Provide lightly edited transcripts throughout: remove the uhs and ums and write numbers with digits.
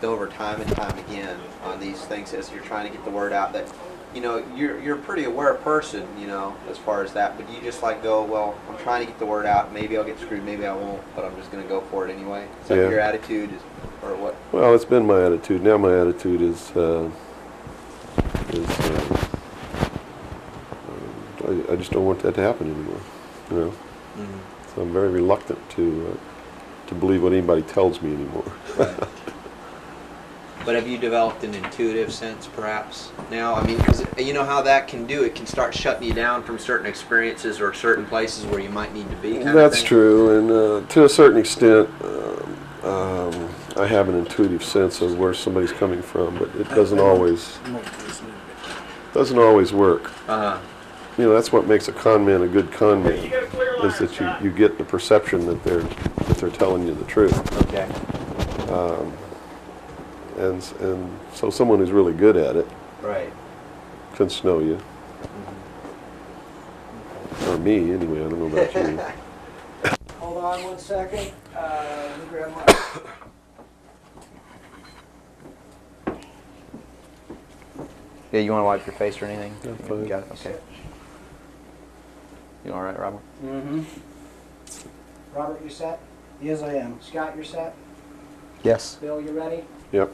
over time and time again on these things as you're trying to get the word out that, you know, you're a pretty aware person, you know, as far as that, but you just like go, well, I'm trying to get the word out, maybe I'll get screwed, maybe I won't, but I'm just going to go for it anyway. Is that your attitude, or what? Well, it's been my attitude. Now my attitude is I just don't want that to happen anymore, you know. So I'm very reluctant to believe what anybody tells me anymore. But have you developed an intuitive sense, perhaps, now? I mean, because you know how that can do. It can start shutting you down from certain experiences or certain places where you might need to be. That's true, and to a certain extent, I have an intuitive sense of where somebody's coming from, but it doesn't always work. You know, that's what makes a con man a good con man, is that you get the perception that they're telling you the truth. Okay. And so someone who's really good at it, right, can snow you. Or me, anyway. I don't know about you. Hold on 1 second. Let me grab my... Yeah, you want to wipe your face or anything? I'm fine. You got it? Okay. You all right, Robert? Mm-hmm. Robert, you set? Yes, I am. Scott, you're set? Yes. Bill, you ready? Yep.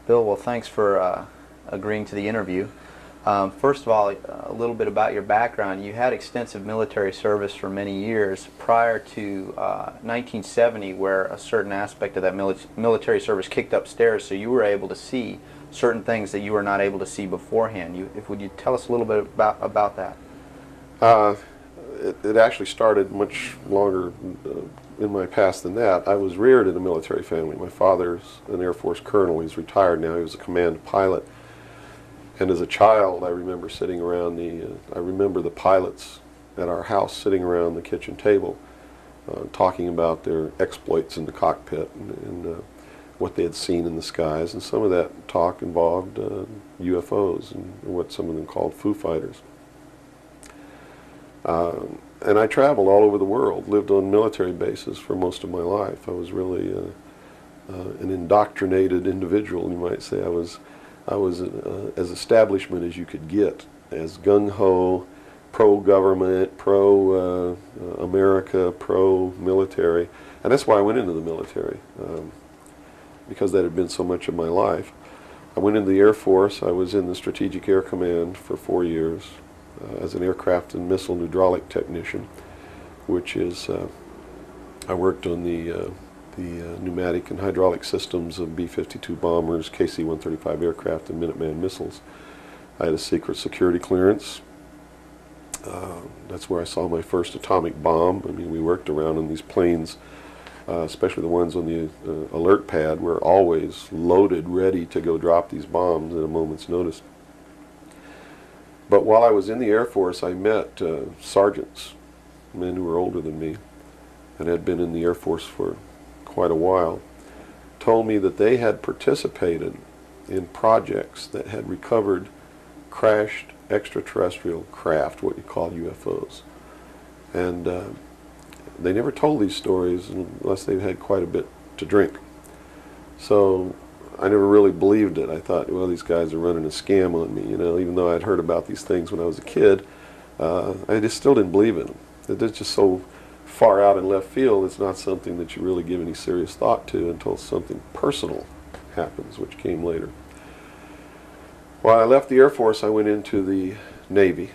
Bill, well, thanks for agreeing to the interview. First of all, a little bit about your background. You had extensive military service for many years prior to 1970, where a certain aspect of that military service kicked upstairs, so you were able to see certain things that you were not able to see beforehand. Would you tell us a little bit about that? It actually started much longer in my past than that. I was reared in a military family. My father's an Air Force colonel. He's retired now. He was a command pilot. And as a child, I remember sitting around I remember the pilots at our house sitting around the kitchen table talking about their exploits in the cockpit and what they had seen in the skies. And some of that talk involved UFOs and what some of them called Foo Fighters. And I traveled all over the world, lived on military bases for most of my life. I was really an indoctrinated individual, you might say. I was as establishment as you could get, as gung-ho, pro-government, pro-America, pro-military. And that's why I went into the military, because that had been so much of my life. I went into the Air Force. I was in the Strategic Air Command for 4 years as an aircraft and missile hydraulic technician, which is, I worked on the pneumatic and hydraulic systems of B-52 bombers, KC-135 aircraft, and Minuteman missiles. I had a secret security clearance. That's where I saw my first atomic bomb. I mean, we worked around on these planes, especially the ones on the alert pad, were always loaded, ready to go drop these bombs at a moment's notice. But while I was in the Air Force, I met sergeants, men who were older than me, and had been in the Air Force for quite a while, told me that they had participated in projects that had recovered crashed extraterrestrial craft, what you call UFOs. And they never told these stories unless they had quite a bit to drink. So I never really believed it. I thought, well, these guys are running a scam on me, you know, even though I'd heard about these things when I was a kid. I just still didn't believe in them. They're just so far out in left field, it's not something that you really give any serious thought to until something personal happens, which came later. While I left the Air Force, I went into the Navy,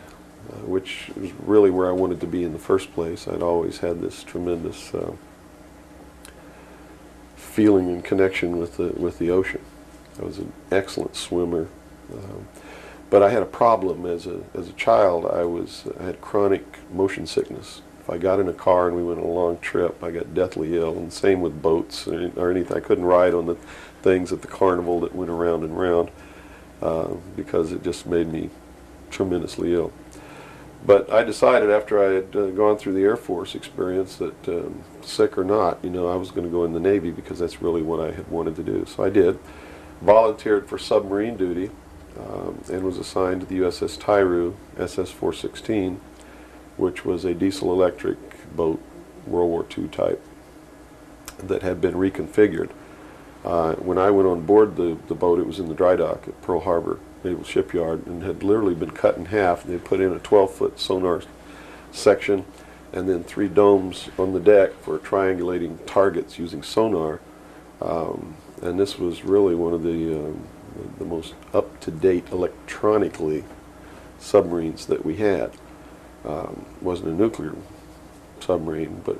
which was really where I wanted to be in the first place. I'd always had this tremendous feeling and connection with the ocean. I was an excellent swimmer, but I had a problem as a child. I had chronic motion sickness. If I got in a car and we went on a long trip, I got deathly ill, and same with boats or anything. I couldn't ride on the things at the carnival that went around and round because it just made me tremendously ill. But I decided after I had gone through the Air Force experience that sick or not, you know, I was going to go in the Navy because that's really what I had wanted to do. So I did, volunteered for submarine duty, and was assigned to the USS Tyru SS-416, which was a diesel-electric boat World War II type, that had been reconfigured. When I went on board the boat, it was in the dry dock at Pearl Harbor Naval Shipyard, and had literally been cut in half. They put in a 12-foot sonar section and then 3 domes on the deck for triangulating targets using sonar. And this was really one of the most up-to-date electronically submarines that we had. Wasn't a nuclear submarine, but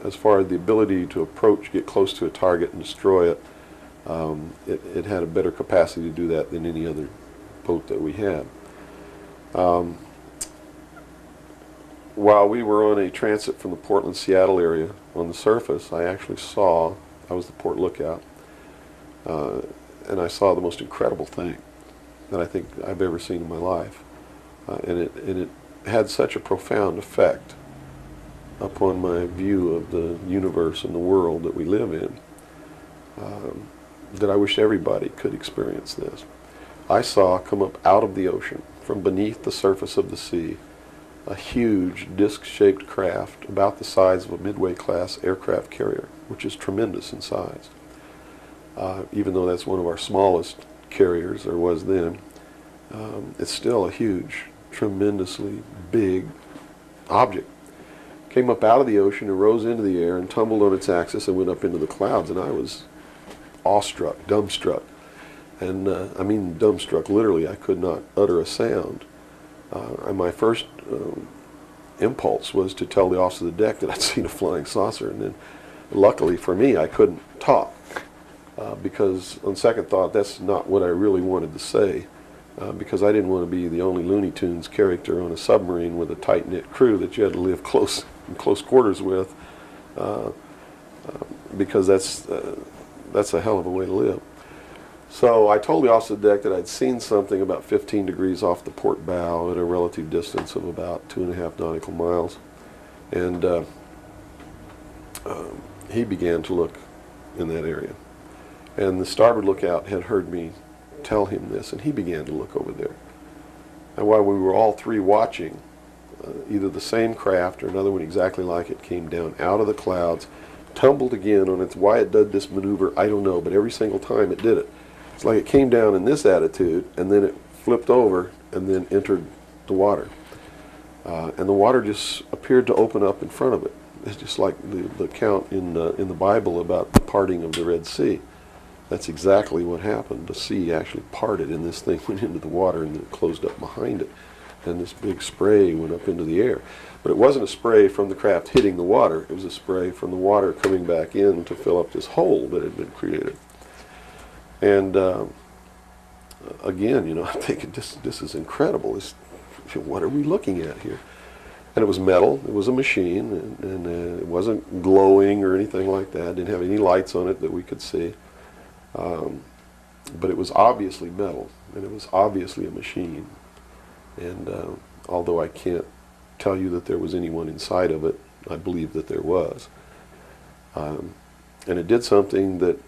as far as the ability to approach, get close to a target and destroy it, it had a better capacity to do that than any other boat that we had. While we were on a transit from the Portland-Seattle area on the surface, I actually saw, I was the port lookout, and I saw the most incredible thing that I think I've ever seen in my life. And it had such a profound effect upon my view of the universe and the world that we live in, that I wish everybody could experience this. I saw come up out of the ocean, from beneath the surface of the sea, a huge disc-shaped craft about the size of a Midway-class aircraft carrier, which is tremendous in size. Even though that's one of our smallest carriers, or was then, it's still a huge, tremendously big object. Came up out of the ocean and rose into the air and tumbled on its axis and went up into the clouds, and I was awestruck, dumbstruck. And I mean dumbstruck, literally. I could not utter a sound. And my first impulse was to tell the officer of the deck that I'd seen a flying saucer, and then luckily for me I couldn't talk, because on second thought that's not what I really wanted to say, because I didn't want to be the only Looney Tunes character on a submarine with a tight-knit crew that you had to live in close quarters with, because that's a hell of a way to live. So I told the officer of the deck that I'd seen something about 15 degrees off the port bow at a relative distance of about 2.5 nautical miles. And he began to look in that area. And the starboard lookout had heard me tell him this, and he began to look over there. And while we were all three watching, either the same craft or another one exactly like it came down out of the clouds, tumbled again on its, why it did this maneuver, I don't know, but every single time it did it. It's like it came down in this attitude, and then it flipped over and then entered the water. And the water just appeared to open up in front of it. It's just like the account in the Bible about the parting of the Red Sea. That's exactly what happened. The sea actually parted, and this thing went into the water and then closed up behind it. And this big spray went up into the air. But it wasn't a spray from the craft hitting the water. It was a spray from the water coming back in to fill up this hole that had been created. And again, I'm thinking this is incredible. What are we looking at here? And it was metal. It was a machine, and it wasn't glowing or anything like that. It didn't have any lights on it that we could see. But it was obviously metal, and it was obviously a machine. And although I can't tell you that there was anyone inside of it, I believe that there was. And it did something that,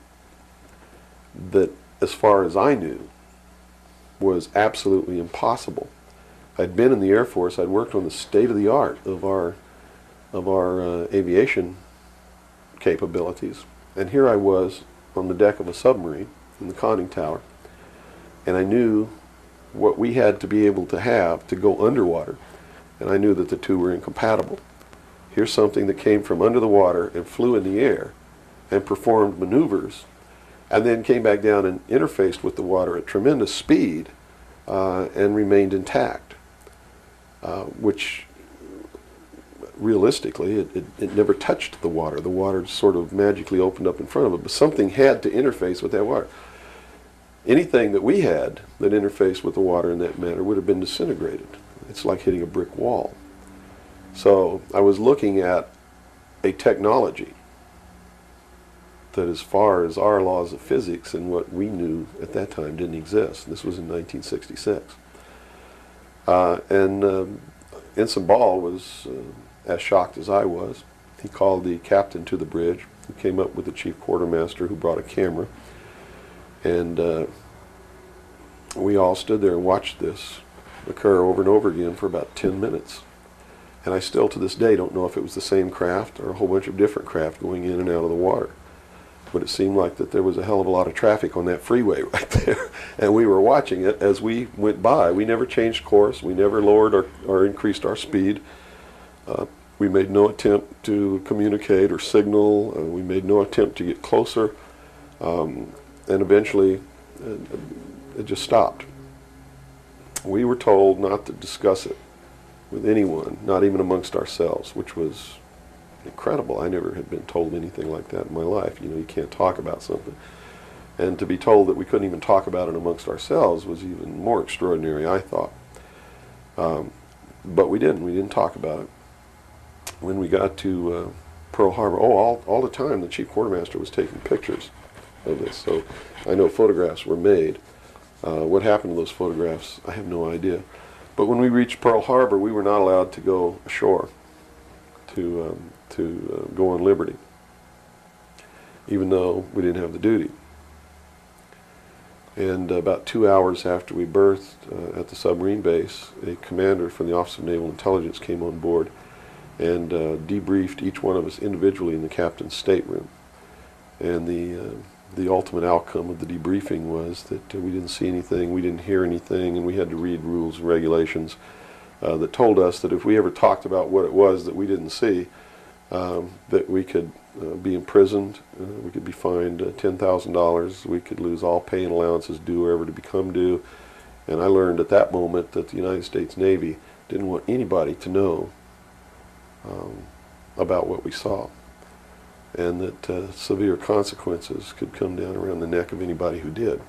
as far as I knew, was absolutely impossible. I'd been in the Air Force. I'd worked on the state-of-the-art of our aviation capabilities. And here I was on the deck of a submarine in the conning tower, and I knew what we had to be able to have to go underwater, and I knew that the two were incompatible. Here's something that came from under the water and flew in the air and performed maneuvers, and then came back down and interfaced with the water at tremendous speed and remained intact, which realistically it never touched the water. The water sort of magically opened up in front of it, but something had to interface with that water. Anything that we had that interfaced with the water in that manner would have been disintegrated. It's like hitting a brick wall. So I was looking at a technology that, as far as our laws of physics and what we knew at that time, didn't exist. This was in 1966. Ensign Ball was as shocked as I was. He called the captain to the bridge, who came up with the chief quartermaster, who brought a camera. And we all stood there and watched this occur over and over again for about 10 minutes. And I still to this day don't know if it was the same craft or a whole bunch of different craft going in and out of the water. But it seemed like that there was a hell of a lot of traffic on that freeway right there. And we were watching it as we went by. We never changed course. We never lowered or increased our speed. We made no attempt to communicate or signal. We made no attempt to get closer. And eventually, it just stopped. We were told not to discuss it with anyone, not even amongst ourselves, which was incredible. I never had been told anything like that in my life. You know, you can't talk about something. And to be told that we couldn't even talk about it amongst ourselves was even more extraordinary, I thought. But we didn't. We didn't talk about it. When we got to Pearl Harbor, all the time the chief quartermaster was taking pictures of this. So I know photographs were made. What happened to those photographs, I have no idea. But when we reached Pearl Harbor, we were not allowed to go ashore to go on liberty, even though we didn't have the duty. And about 2 hours after we berthed at the submarine base, a commander from the Office of Naval Intelligence came on board and debriefed each one of us individually in the captain's stateroom. And the ultimate outcome of the debriefing was that we didn't see anything, we didn't hear anything, and we had to read rules and regulations that told us that if we ever talked about what it was that we didn't see, that we could be imprisoned, we could be fined $10,000, we could lose all pay and allowances due or ever to become due. And I learned at that moment that the United States Navy didn't want anybody to know about what we saw, and that severe consequences could come down around the neck of anybody who did.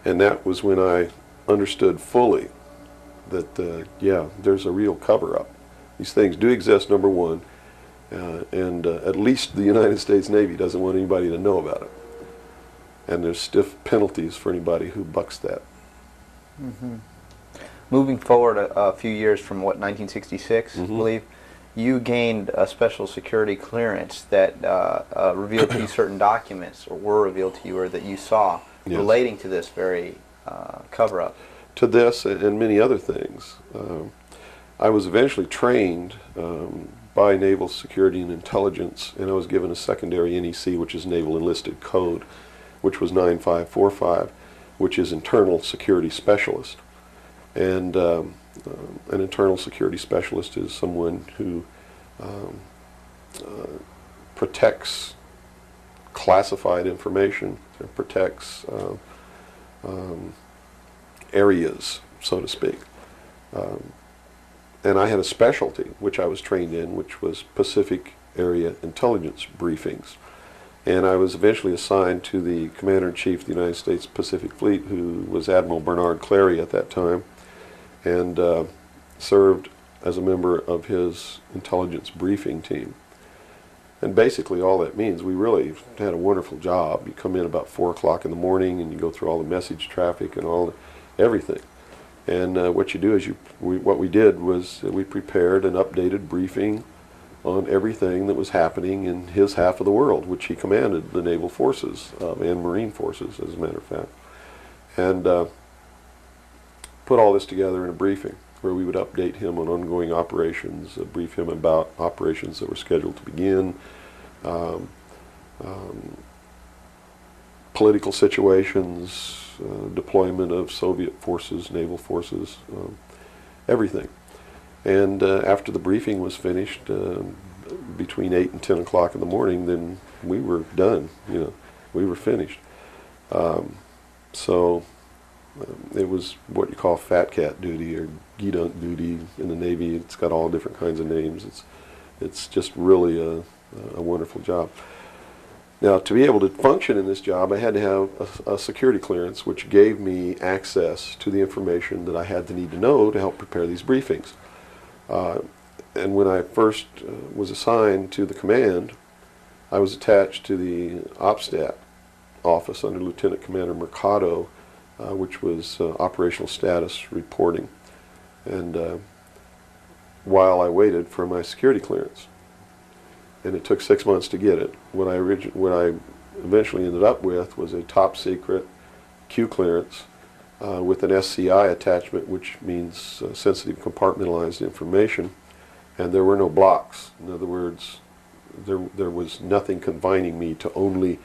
And that was when I understood fully that, yeah, there's a real cover-up. These things do exist, number one, and at least the United States Navy doesn't want anybody to know about it. And there's stiff penalties for anybody who bucks that. Mm-hmm. Moving forward a few years from, what, 1966, I believe, you gained a special security clearance that revealed to you certain documents, or were revealed to you, or that you saw, yes, relating to this very cover-up. To this and many other things. I was eventually trained by Naval Security and Intelligence, and I was given a secondary NEC, which is Naval Enlisted Code, which was 9545, which is Internal Security Specialist. And an internal security specialist is someone who protects classified information, protects areas, so to speak. And I had a specialty, which I was trained in, which was Pacific Area Intelligence Briefings. And I was eventually assigned to the Commander-in-Chief of the United States Pacific Fleet, who was Admiral Bernard Clary at that time, and served as a member of his intelligence briefing team. And basically all that means, we really had a wonderful job. You come in about 4 o'clock in the morning and you go through all the message traffic and everything. And what you do is what we did was we prepared an updated briefing on everything that was happening in his half of the world, which he commanded the naval forces and marine forces, as a matter of fact. And put all this together in a briefing where we would update him on ongoing operations, brief him about operations that were scheduled to begin, political situations, deployment of Soviet forces, naval forces, everything. And after the briefing was finished, between 8 and 10 o'clock in the morning, then we were done, we were finished. It was what you call fat cat duty or gedunk duty in the Navy. It's got all different kinds of names. It's just really a wonderful job. Now, to be able to function in this job, I had to have a security clearance, which gave me access to the information that I had to need to know to help prepare these briefings. And when I first was assigned to the command, I was attached to the OPSTAT office under Lieutenant Commander Mercado, which was operational status reporting, and while I waited for my security clearance. And it took 6 months to get it. What I eventually ended up with was a top secret Q clearance with an SCI attachment, which means sensitive compartmentalized information, and there were no blocks. In other words, there was nothing confining me to only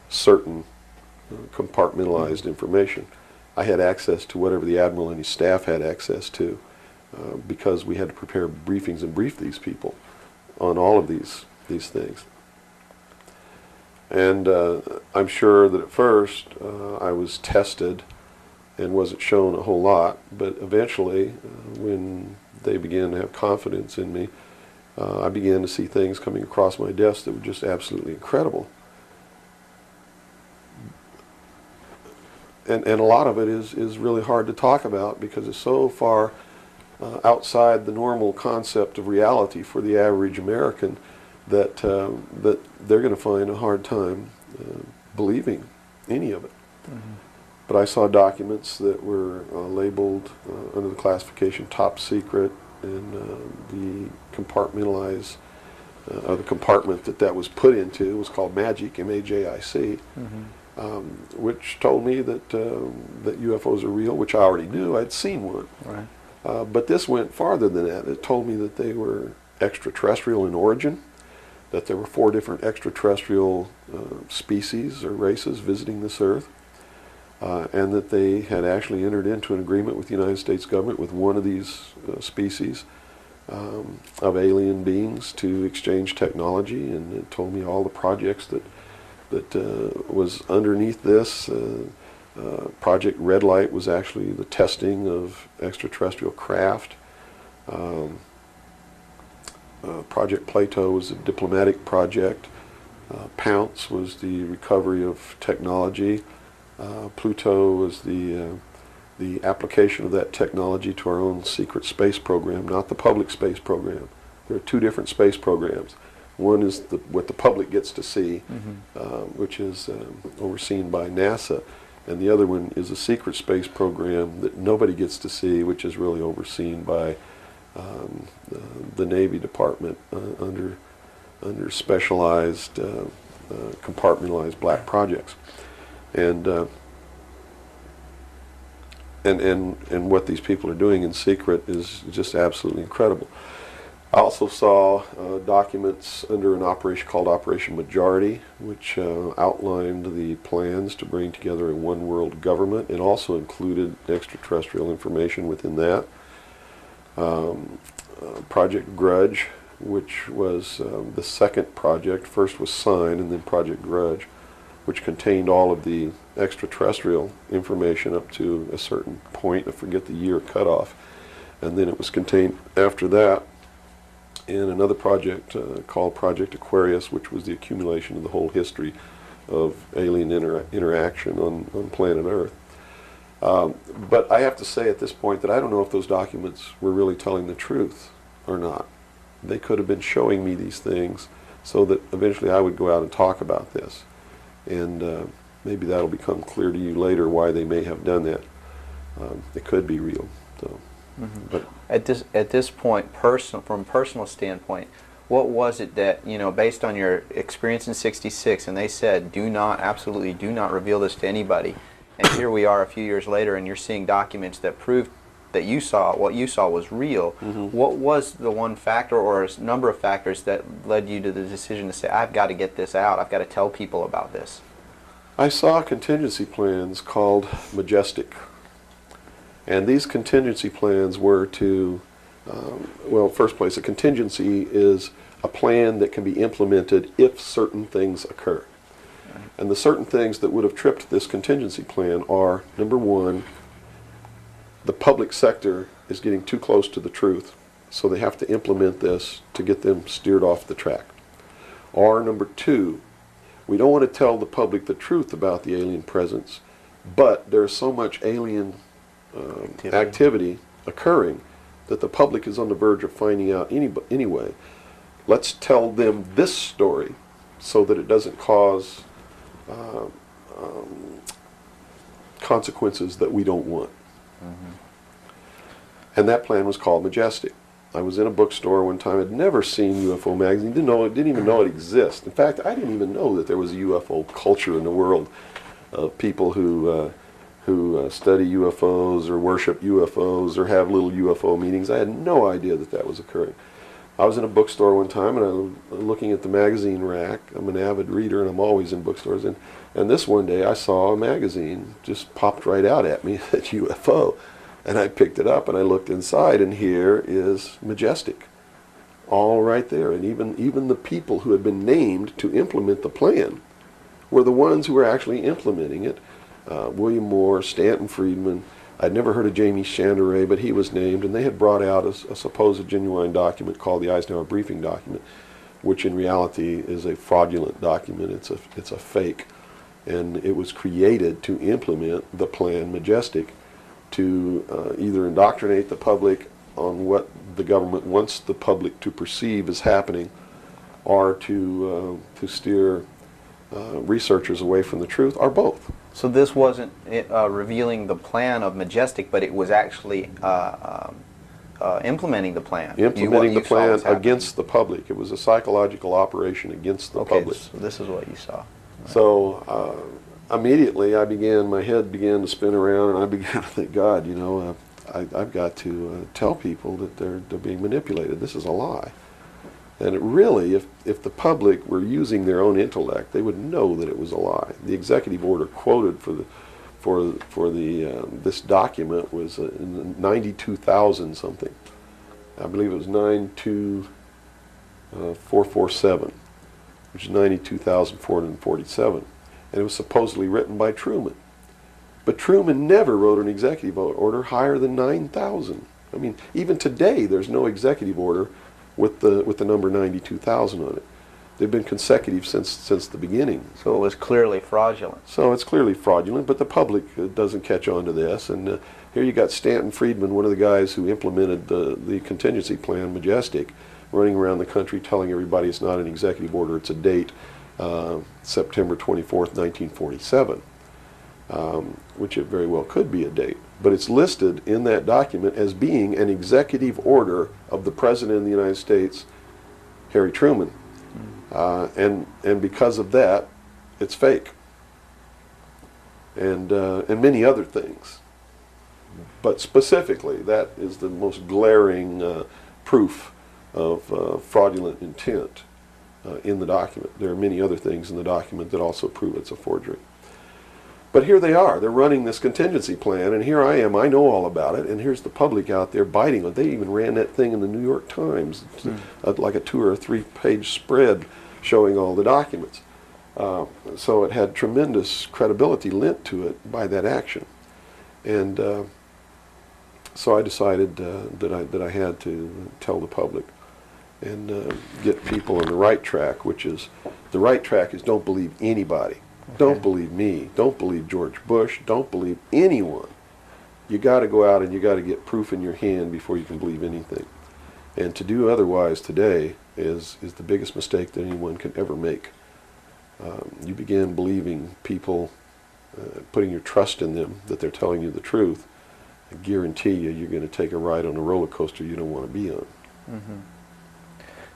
certain compartmentalized information. I had access to whatever the Admiral and his staff had access to, because we had to prepare briefings and brief these people on all of these things. And I'm sure that at first I was tested and wasn't shown a whole lot, but eventually when they began to have confidence in me, I began to see things coming across my desk that were just absolutely incredible. And a lot of it is really hard to talk about because it's so far outside the normal concept of reality for the average American that they're going to find a hard time believing any of it. Mm-hmm. But I saw documents that were labeled under the classification top secret, and the compartmentalized, the compartment that was put into was called MAJIC, M-A-J-I-C, mm-hmm. Which told me that UFOs are real, which I already knew. I'd seen one. Right. But this went farther than that. It told me that they were extraterrestrial in origin, that there were 4 different extraterrestrial species or races visiting this Earth, and that they had actually entered into an agreement with the United States government with one of these species of alien beings to exchange technology, and it told me all the projects that was underneath this. Project Red Light was actually the testing of extraterrestrial craft. Project Plato was a diplomatic project. Pounce was the recovery of technology. Pluto was the application of that technology to our own secret space program, not the public space program. There are 2 different space programs. One is what the public gets to see, mm-hmm. Which is overseen by NASA, and the other one is a secret space program that nobody gets to see, which is really overseen by the Navy Department under specialized compartmentalized black projects. And what these people are doing in secret is just absolutely incredible. I also saw documents under an operation called Operation Majority, which outlined the plans to bring together a one-world government. It also included extraterrestrial information within that. Project Grudge, which was the second project. First was Sign, and then Project Grudge, which contained all of the extraterrestrial information up to a certain point. I forget the year cutoff. And then it was contained after that in another project called Project Aquarius, which was the accumulation of the whole history of alien interaction on planet Earth. But I have to say at this point that I don't know if those documents were really telling the truth or not. They could have been showing me these things so that eventually I would go out and talk about this. And maybe that'll become clear to you later why they may have done that. It could be real. So, mm-hmm. But at this point, from a personal standpoint, what was it that, based on your experience in '66, and they said, absolutely do not reveal this to anybody, and here we are a few years later, and you're seeing documents that prove that what you saw was real. Mm-hmm. What was the one factor or a number of factors that led you to the decision to say, I've got to get this out, I've got to tell people about this? I saw contingency plans called Majestic. And these contingency plans were to, first place, a contingency is a plan that can be implemented if certain things occur. Right. And the certain things that would have tripped this contingency plan are, number one, the public sector is getting too close to the truth, so they have to implement this to get them steered off the track. Or number two, we don't want to tell the public the truth about the alien presence, but there's so much alien activity occurring that the public is on the verge of finding out anyway. Let's tell them this story so that it doesn't cause consequences that we don't want. Mm-hmm. And that plan was called Majestic. I was in a bookstore one time. I'd never seen UFO magazine. Didn't even know it existed. In fact, I didn't even know that there was a UFO culture in the world of people who who study UFOs or worship UFOs or have little UFO meetings. I had no idea that that was occurring. I was in a bookstore one time and I was looking at the magazine rack. I'm an avid reader and I'm always in bookstores. And this one day I saw a magazine just popped right out at me, at UFO. And I picked it up and I looked inside, and here is Majestic, all right there. And even the people who had been named to implement the plan were the ones who were actually implementing it. William Moore, Stanton Friedman. I'd never heard of Jamie Chandray, but he was named, and they had brought out a supposed genuine document called the Eisenhower Briefing Document, which in reality is a fraudulent document. It's a fake, and it was created to implement the plan Majestic, to either indoctrinate the public on what the government wants the public to perceive as happening, or to steer researchers away from the truth, or both. So this wasn't revealing the plan of Majestic, but it was actually implementing the plan. Implementing the plan against the public. It was a psychological operation against the public. So this is what you saw. Right. So immediately my head began to spin around, and I began to think, God, I've got to tell people that they're being manipulated. This is a lie. And it really, if the public were using their own intellect, they would know that it was a lie. The executive order quoted for this document was in 92,000 something. I believe it was 92447, which is 92,447, and it was supposedly written by Truman. But Truman never wrote an executive order higher than 9,000. I mean, even today, there's no executive order with the number 92,000 on it. They've been consecutive since the beginning. So it was clearly fraudulent. So it's clearly fraudulent, but the public doesn't catch on to this. And here you got Stanton Friedman, one of the guys who implemented the contingency plan, Majestic, running around the country telling everybody it's not an executive order, it's a date, September 24th, 1947, which it very well could be a date. But it's listed in that document as being an executive order of the President of the United States, Harry Truman. And because of that, it's fake. And many other things. But specifically, that is the most glaring proof of fraudulent intent in the document. There are many other things in the document that also prove it's a forgery. But here they are. They're running this contingency plan, and here I am. I know all about it, and here's the public out there biting it. They even ran that thing in the New York Times, like a 2 or 3 page spread showing all the documents. So it had tremendous credibility lent to it by that action. And so I decided that I had to tell the public and get people on the right track, which is, the right track is don't believe anybody. Okay. Don't believe me. Don't believe George Bush. Don't believe anyone. You got to go out and you got to get proof in your hand before you can believe anything. And to do otherwise today is the biggest mistake that anyone can ever make. You begin believing people, putting your trust in them, that they're telling you the truth. I guarantee you're going to take a ride on a roller coaster you don't want to be on. Mm-hmm.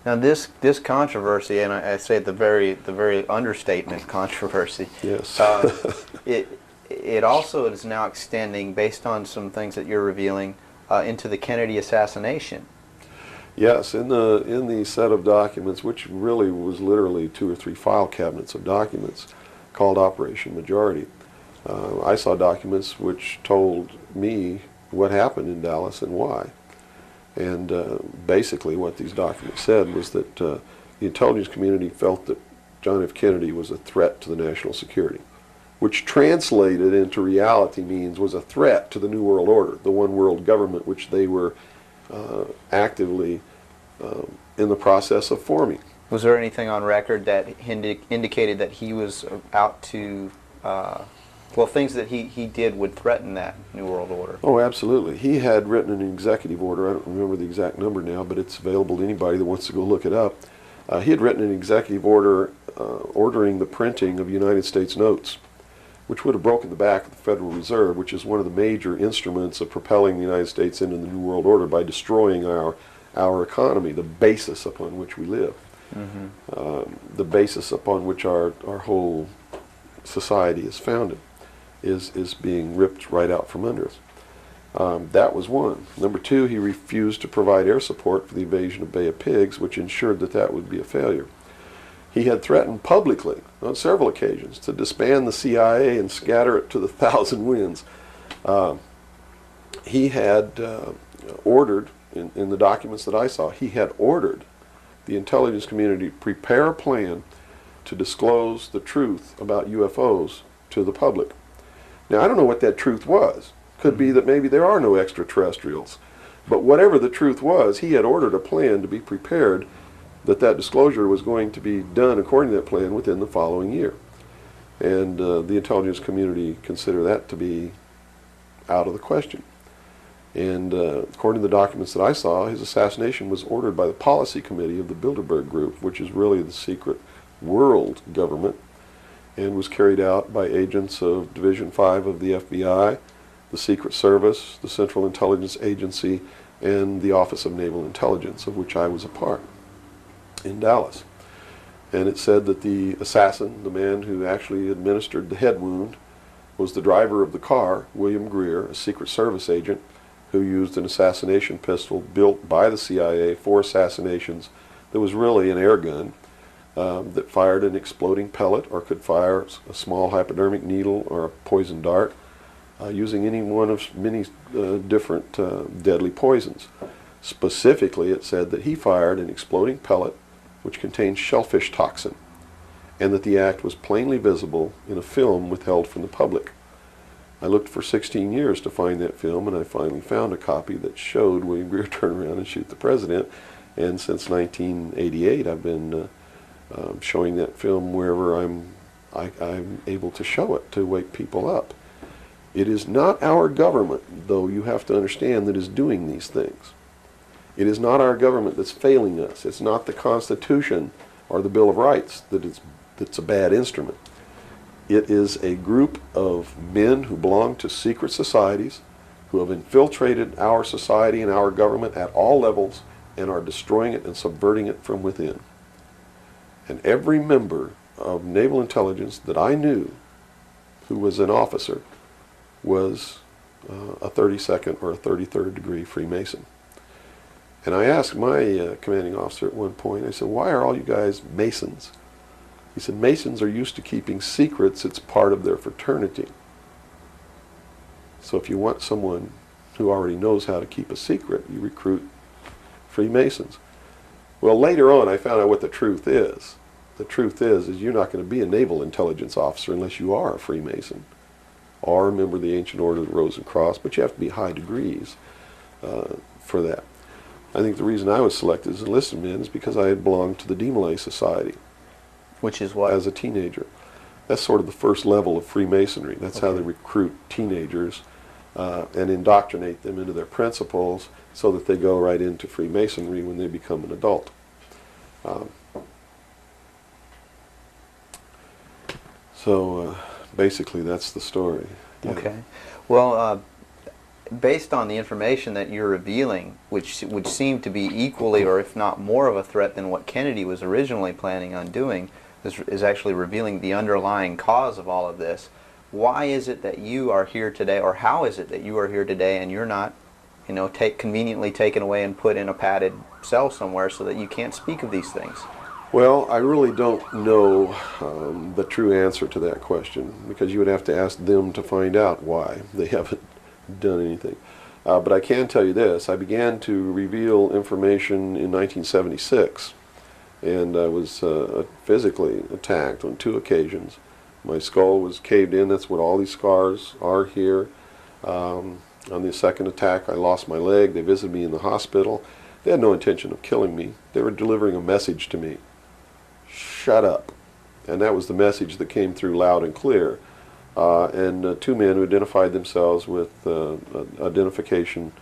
Now this controversy, and I say the very understatement controversy. Yes. It also is now extending, based on some things that you're revealing, into the Kennedy assassination. Yes, in the set of documents, which really was literally 2 or 3 file cabinets of documents, called Operation Majority, I saw documents which told me what happened in Dallas and why. And basically what these documents said was that the intelligence community felt that John F. Kennedy was a threat to the national security, which translated into reality means was a threat to the New World Order, the one world government which they were actively in the process of forming. Was there anything on record that indicated that he was out to, things that he did would threaten that New World Order? Oh, absolutely. He had written an executive order. I don't remember the exact number now, but it's available to anybody that wants to go look it up. He had written an executive order ordering the printing of United States notes, which would have broken the back of the Federal Reserve, which is one of the major instruments of propelling the United States into the New World Order by destroying our economy, the basis upon which we live, the basis upon which our whole society is founded. is being ripped right out from under us. That was one. Number two, he refused to provide air support for the invasion of Bay of Pigs, which ensured that that would be a failure. He had threatened publicly on several occasions to disband the CIA and scatter it to the thousand winds. He had ordered, in the documents that I saw, he had ordered the intelligence community to prepare a plan to disclose the truth about UFOs to the public. Now, I don't know what that truth was. Could be that maybe there are no extraterrestrials. But whatever the truth was, he had ordered a plan to be prepared that that disclosure was going to be done according to that plan within the following year. And the intelligence community consider that to be out of the question. And according to the documents that I saw, his assassination was ordered by the policy committee of the Bilderberg Group, which is really the secret world government, and was carried out by agents of Division 5 of the FBI, the Secret Service, the Central Intelligence Agency, and the Office of Naval Intelligence, of which I was a part, in Dallas. And it said that the assassin, the man who actually administered the head wound, was the driver of the car, William Greer, a Secret Service agent, who used an assassination pistol built by the CIA for assassinations that was really an air gun that fired an exploding pellet or could fire a small hypodermic needle or a poison dart, using any one of many different deadly poisons. Specifically, it said that he fired an exploding pellet which contained shellfish toxin, and that the act was plainly visible in a film withheld from the public. I looked for 16 years to find that film, and I finally found a copy that showed William Greer turn around and shoot the president. And since 1988, I've been showing that film wherever I'm able to show it to wake people up. It is not our government, though you have to understand, that is doing these things. It is not our government that's failing us. It's not the Constitution or the Bill of Rights that's a bad instrument. It is a group of men who belong to secret societies, who have infiltrated our society and our government at all levels and are destroying it and subverting it from within. And every member of naval intelligence that I knew who was an officer was a 32nd or a 33rd degree Freemason. And I asked my commanding officer at one point, I said, why are all you guys Masons? He said, Masons are used to keeping secrets. It's part of their fraternity. So if you want someone who already knows how to keep a secret, you recruit Freemasons. Well, later on, I found out what the truth is. The truth is you're not going to be a naval intelligence officer unless you are a Freemason or a member of the Ancient Order of the Rose and Cross, but you have to be high degrees for that. I think the reason I was selected as enlisted man is because I had belonged to the Demolay Society. Which is what? As a teenager. That's sort of the first level of Freemasonry. That's how they recruit teenagers and indoctrinate them into their principles so that they go right into Freemasonry when they become an adult. So basically that's the story. Yeah. Okay. Well, based on the information that you're revealing, which would seem to be equally or if not more of a threat than what Kennedy was originally planning on doing, is actually revealing the underlying cause of all of this. Why is it that you are here today, or how is it that you are here today and you're not, conveniently taken away and put in a padded cell somewhere so that you can't speak of these things? Well, I really don't know the true answer to that question, because you would have to ask them to find out why they haven't done anything. But I can tell you this. I began to reveal information in 1976, and I was physically attacked on 2 occasions. My skull was caved in. That's what all these scars are here. On the second attack, I lost my leg. They visited me in the hospital. They had no intention of killing me. They were delivering a message to me. Shut up. And that was the message that came through loud and clear. And 2 men who identified themselves with identification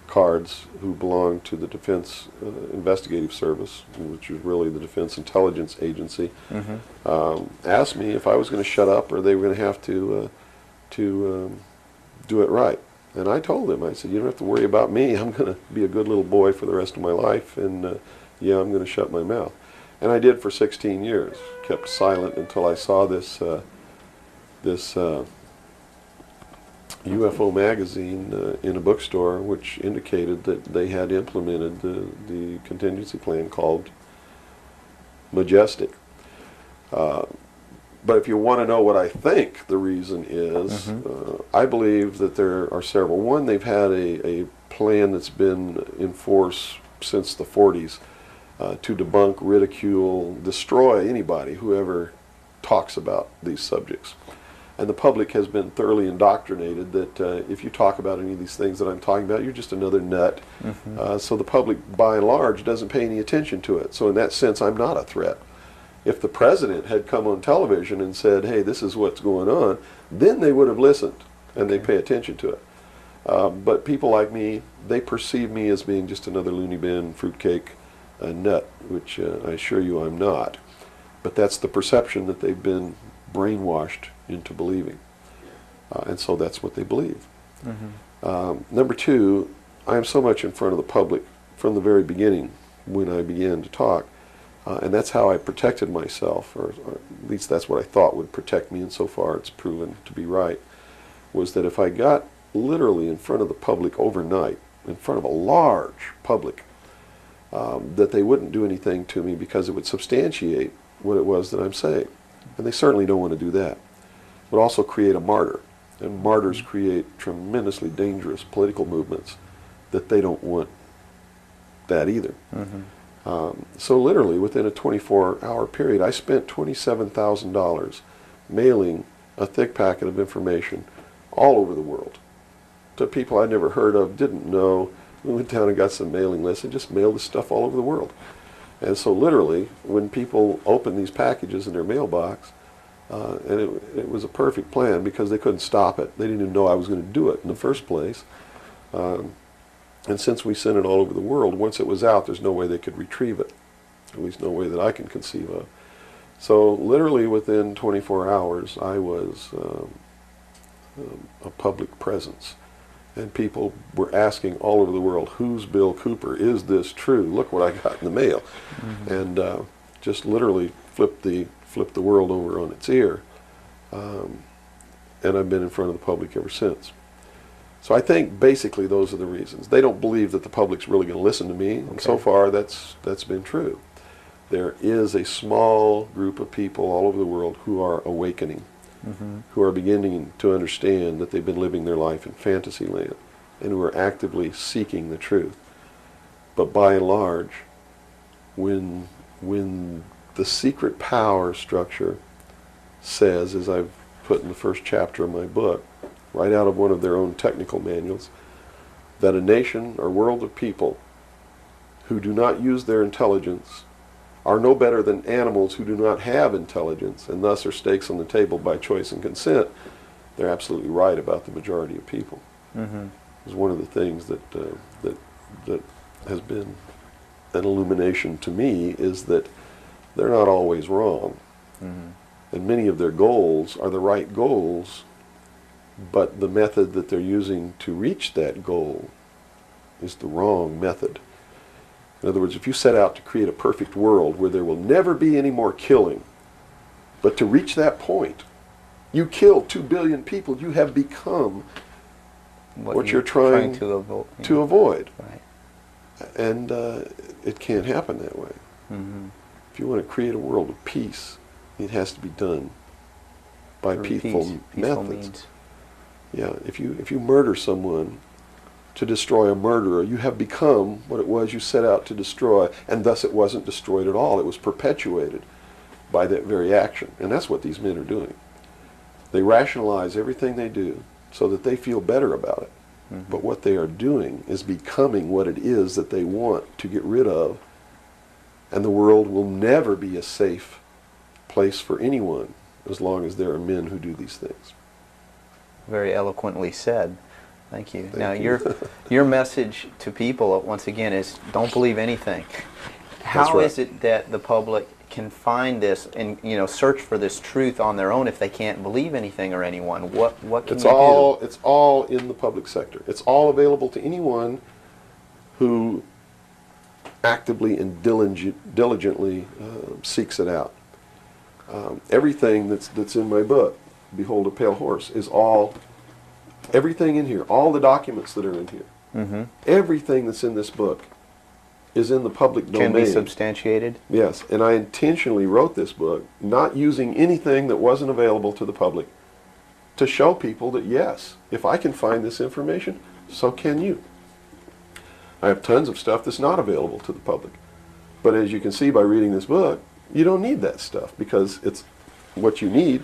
cards who belonged to the Defense Investigative Service, which was really the Defense Intelligence Agency, asked me if I was going to shut up or they were going to have to do it right. And I told them, I said, you don't have to worry about me. I'm going to be a good little boy for the rest of my life, and yeah, I'm going to shut my mouth. And I did for 16 years, kept silent until I saw this UFO magazine in a bookstore, which indicated that they had implemented the contingency plan called Majestic. But if you want to know what I think the reason is, I believe that there are several. One, they've had a plan that's been in force since the 40s to debunk, ridicule, destroy anybody who ever talks about these subjects. And the public has been thoroughly indoctrinated that if you talk about any of these things that I'm talking about, you're just another nut. So the public, by and large, doesn't pay any attention to it. So in that sense, I'm not a threat. If the president had come on television and said, hey, this is what's going on, then they would have listened and they pay attention to it. But people like me, they perceive me as being just another loony bin, fruitcake, nut, which I assure you I'm not. But that's the perception that they've been brainwashed into believing. And so that's what they believe. Number two, I am so much in front of the public from the very beginning when I began to talk. And that's how I protected myself, or at least that's what I thought would protect me, and so far it's proven to be right, was that if I got literally in front of the public overnight, in front of a large public, that they wouldn't do anything to me because it would substantiate what it was that I'm saying. And they certainly don't want to do that. It would also create a martyr, and martyrs create tremendously dangerous political movements that they don't want that either. So literally within a 24-hour period, I spent $27,000 mailing a thick packet of information all over the world to people I'd never heard of, didn't know. We went down and got some mailing lists and just mailed this stuff all over the world. And so literally, when people opened these packages in their mailbox, and it was a perfect plan because they couldn't stop it. They didn't even know I was going to do it in the first place. And since we sent it all over the world, once it was out, there's no way they could retrieve it. At least no way that I can conceive of. So literally within 24 hours, I was a public presence. And people were asking all over the world, who's Bill Cooper? Is this true? Look what I got in the mail. And just literally flipped the world over on its ear. And I've been in front of the public ever since. So I think basically those are the reasons. They don't believe that the public's really going to listen to me, and so far that's been true. There is a small group of people all over the world who are awakening, who are beginning to understand that they've been living their life in fantasy land, and who are actively seeking the truth. But by and large, when the secret power structure says, as I've put in the first chapter of my book, right out of one of their own technical manuals, that a nation or world of people who do not use their intelligence are no better than animals who do not have intelligence, and thus are stakes on the table by choice and consent, they're absolutely right about the majority of people. It's one of the things that has been an illumination to me, is that they're not always wrong. And many of their goals are the right goals, but the method that they're using to reach that goal is the wrong method. In other words, if you set out to create a perfect world where there will never be any more killing, but to reach that point, you kill 2 billion people, you have become what you're trying to avoid. Right. And it can't happen that way. If you want to create a world of peace, it has to be done by peaceful methods. Means. Yeah, if you murder someone to destroy a murderer, you have become what it was you set out to destroy, and thus it wasn't destroyed at all. It was perpetuated by that very action. And that's what these men are doing. They rationalize everything they do so that they feel better about it. But what they are doing is becoming what it is that they want to get rid of, and the world will never be a safe place for anyone as long as there are men who do these things. Very eloquently said. Thank you. Thank Now, you. your message to people, once again, is don't believe anything. How That's right. is it that the public can find this and search for this truth on their own if they can't believe anything or anyone? What can It's you all do? it's all in the public sector. It's all available to anyone who actively and diligently seeks it out. Everything that's in my book, Behold a Pale Horse, is all Everything in here, all the documents that are in here, Mm-hmm. everything that's in this book is in the public domain. Can be substantiated. Yes, and I intentionally wrote this book not using anything that wasn't available to the public to show people that, yes, if I can find this information, so can you. I have tons of stuff that's not available to the public. But as you can see by reading this book, you don't need that stuff because it's what you need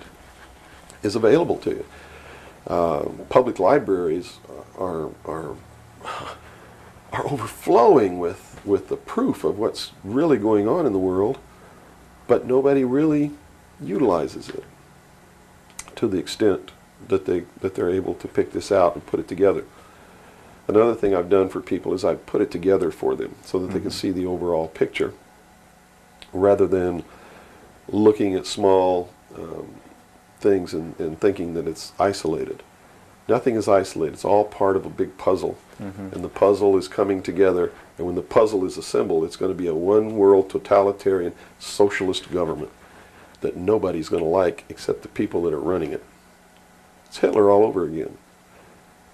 is available to you. Public libraries are overflowing with the proof of what's really going on in the world, but nobody really utilizes it to the extent that they're able to pick this out and put it together. Another thing I've done for people is I've put it together for them so that they can see the overall picture rather than looking at small things and thinking that it's isolated. Nothing is isolated. It's all part of a big puzzle. Mm-hmm. And the puzzle is coming together, and when the puzzle is assembled, it's going to be a one-world totalitarian socialist government that nobody's going to like except the people that are running it. It's Hitler all over again.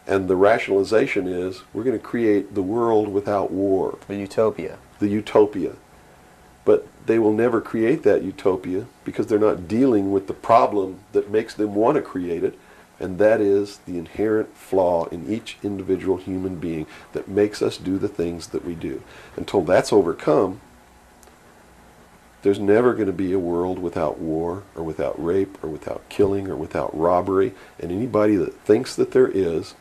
And the rationalization is we're going to create the world without war. The utopia. The utopia. But they will never create that utopia because they're not dealing with the problem that makes them want to create it, and that is the inherent flaw in each individual human being that makes us do the things that we do. Until that's overcome, there's never going to be a world without war or without rape or without killing or without robbery, and anybody that thinks that there is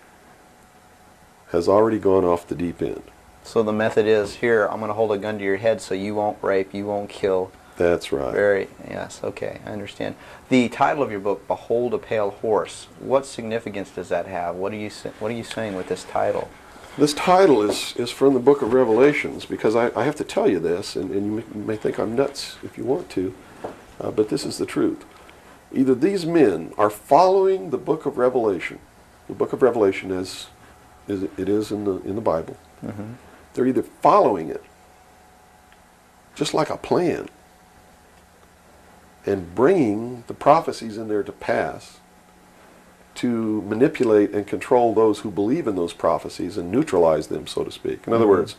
has already gone off the deep end. So the method is, here, I'm going to hold a gun to your head so you won't rape, you won't kill. That's right. Yes, okay, I understand. The title of your book, Behold a Pale Horse, what significance does that have? What are you saying with this title? This title is from the book of Revelations, because I have to tell you this, and you may think I'm nuts if you want to, but this is the truth. Either these men are following the book of Revelation, as it is in the Bible. Mm-hmm. They're either following it, just like a plan, and bringing the prophecies in there to pass to manipulate and control those who believe in those prophecies and neutralize them, so to speak. In other words,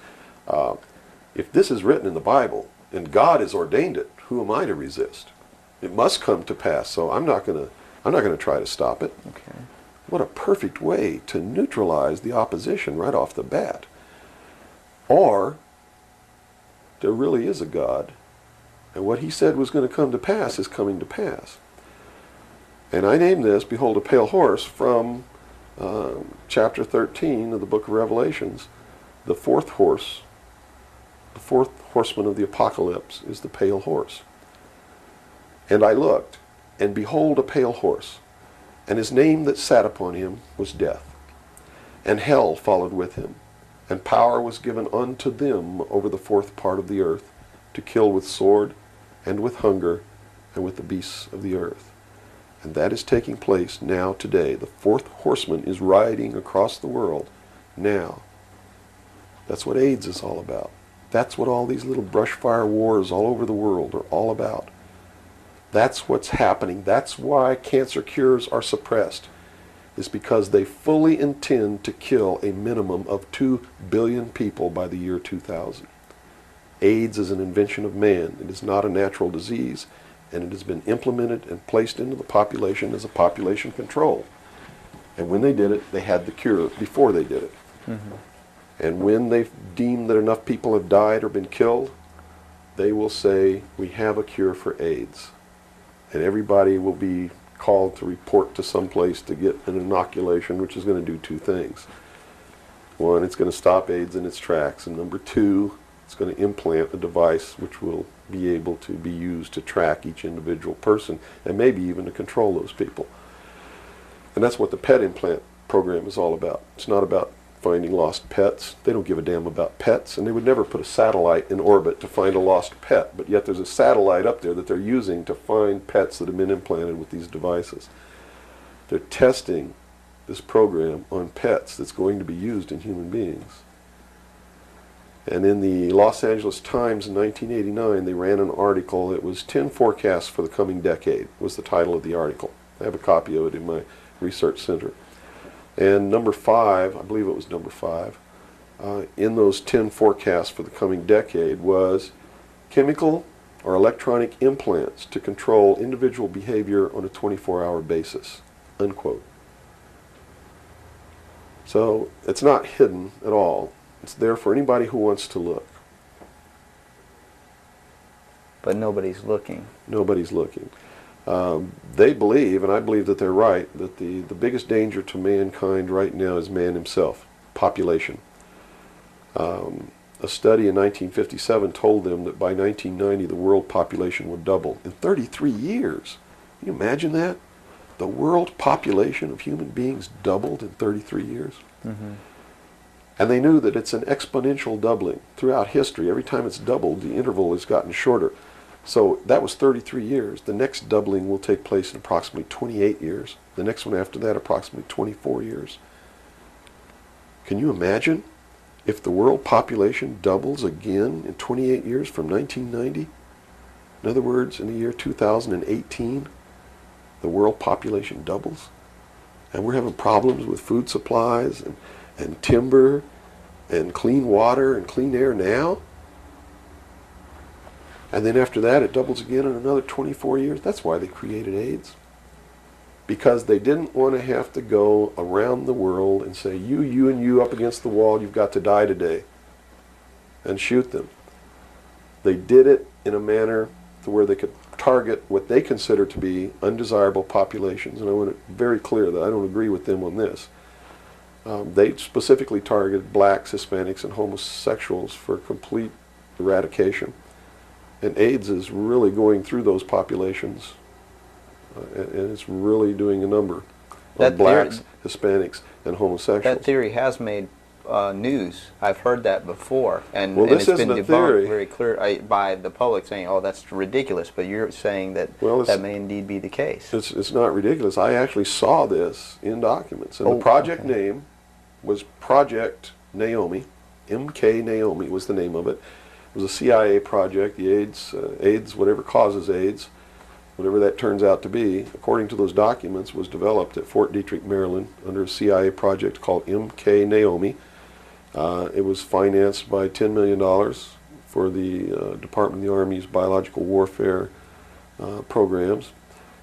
if this is written in the Bible and God has ordained it, who am I to resist? It must come to pass, so I'm not going to try to stop it. Okay. What a perfect way to neutralize the opposition right off the bat. Or there really is a God, and what he said was going to come to pass is coming to pass. And I named this, Behold a Pale Horse, from chapter 13 of the book of Revelations. The fourth horseman of the apocalypse is the pale horse. And I looked, and behold a pale horse, and his name that sat upon him was Death. And hell followed with him, and power was given unto them over the fourth part of the earth, to kill with sword, and with hunger, and with the beasts of the earth. And that is taking place now today. The fourth horseman is riding across the world now. That's what AIDS is all about. That's what all these little brush fire wars all over the world are all about. That's what's happening. That's why cancer cures are suppressed, is because they fully intend to kill a minimum of 2 billion people by the year 2000. AIDS is an invention of man. It is not a natural disease, and it has been implemented and placed into the population as a population control. And when they did it, they had the cure before they did it. Mm-hmm. And when they deem that enough people have died or been killed, they will say, we have a cure for AIDS. And everybody will be called to report to some place to get an inoculation, which is going to do two things. One, it's going to stop AIDS in its tracks. And number two, it's going to implant a device which will be able to be used to track each individual person and maybe even to control those people. And that's what the pet implant program is all about. It's not about finding lost pets. They don't give a damn about pets, and they would never put a satellite in orbit to find a lost pet, but yet there's a satellite up there that they're using to find pets that have been implanted with these devices. They're testing this program on pets that's going to be used in human beings. And in the Los Angeles Times in 1989, they ran an article. It was 10 forecasts for the coming decade, was the title of the article. I have a copy of it in my research center. And number 5, I believe it was number 5, in those 10 forecasts for the coming decade was chemical or electronic implants to control individual behavior on a 24-hour basis, unquote. So it's not hidden at all. It's there for anybody who wants to look. But nobody's looking. Nobody's looking. They believe, and I believe that they're right, that the biggest danger to mankind right now is man himself, population. A study in 1957 told them that by 1990 the world population would double in 33 years. Can you imagine that? The world population of human beings doubled in 33 years. Mm-hmm. And they knew that it's an exponential doubling throughout history. Every time it's doubled, the interval has gotten shorter. So that was 33 years. The next doubling will take place in approximately 28 years. The next one after that, approximately 24 years. Can you imagine if the world population doubles again in 28 years from 1990? In other words, in the year 2018, the world population doubles. And we're having problems with food supplies and timber and clean water and clean air now. And then after that, it doubles again in another 24 years. That's why they created AIDS. Because they didn't want to have to go around the world and say, you, and you up against the wall, you've got to die today, and shoot them. They did it in a manner to where they could target what they consider to be undesirable populations. And I want it very clear that I don't agree with them on this. They specifically targeted blacks, Hispanics, and homosexuals for complete eradication. And AIDS is really going through those populations, and it's really doing a number on blacks, Hispanics, and homosexuals. That theory has made news. I've heard that before, and, well, and this it's been isn't a debunked theory. very clear by the public, saying, "Oh, that's ridiculous." But you're saying that that may indeed be the case. It's not ridiculous. I actually saw this in documents, and the project name was Project Naomi. MK Naomi was the name of it. It was a CIA project. The AIDS, whatever causes AIDS, whatever that turns out to be, according to those documents, was developed at Fort Detrick, Maryland, under a CIA project called MK Naomi. It was financed by $10 million for the Department of the Army's biological warfare programs.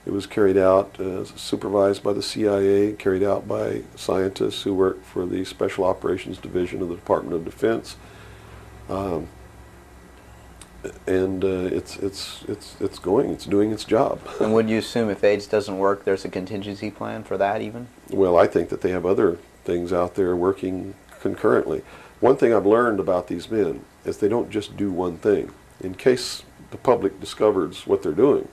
It was carried out, supervised by the CIA, carried out by scientists who worked for the Special Operations Division of the Department of Defense. And it's doing its job. And would you assume if AIDS doesn't work, there's a contingency plan for that even? Well, I think that they have other things out there working concurrently. One thing I've learned about these men is they don't just do one thing. In case the public discovers what they're doing,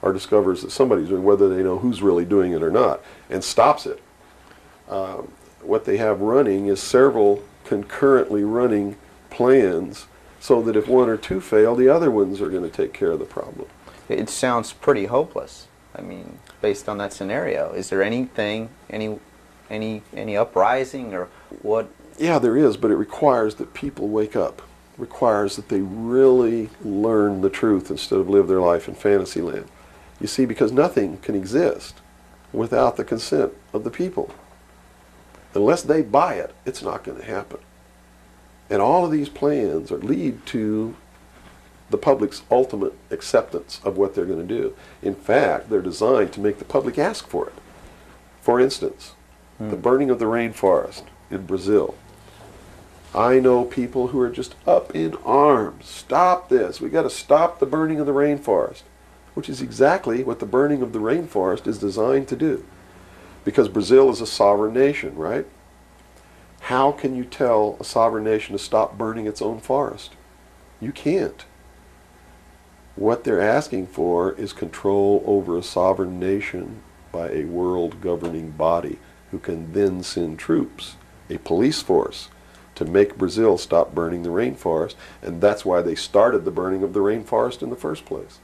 or discovers that somebody's doing, whether they know who's really doing it or not, and stops it, what they have running is several concurrently running plans, so that if one or two fail, the other ones are going to take care of the problem. It sounds pretty hopeless. I mean, based on that scenario, is there anything, any uprising or what? Yeah, there is, but it requires that people wake up. It requires that they really learn the truth instead of live their life in fantasy land. You see, because nothing can exist without the consent of the people. Unless they buy it, it's not going to happen. And all of these plans lead to the public's ultimate acceptance of what they're going to do. In fact, they're designed to make the public ask for it. For instance, the burning of the rainforest in Brazil. I know people who are just up in arms. Stop this. We've got to stop the burning of the rainforest, which is exactly what the burning of the rainforest is designed to do. Because Brazil is a sovereign nation, right? How can you tell a sovereign nation to stop burning its own forest? You can't. What they're asking for is control over a sovereign nation by a world governing body who can then send troops, a police force, to make Brazil stop burning the rainforest, and that's why they started the burning of the rainforest in the first place.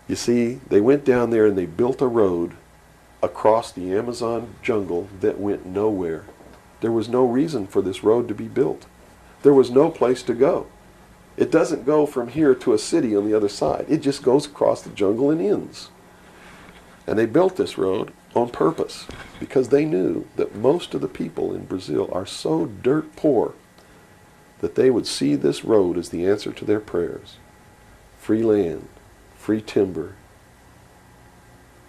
You see, they went down there and they built a road across the Amazon jungle that went nowhere. There was no reason for this road to be built. There was no place to go. It doesn't go from here to a city on the other side. It just goes across the jungle and ends. And they built this road, on purpose, because they knew that most of the people in Brazil are so dirt poor that they would see this road as the answer to their prayers. Free land, free timber,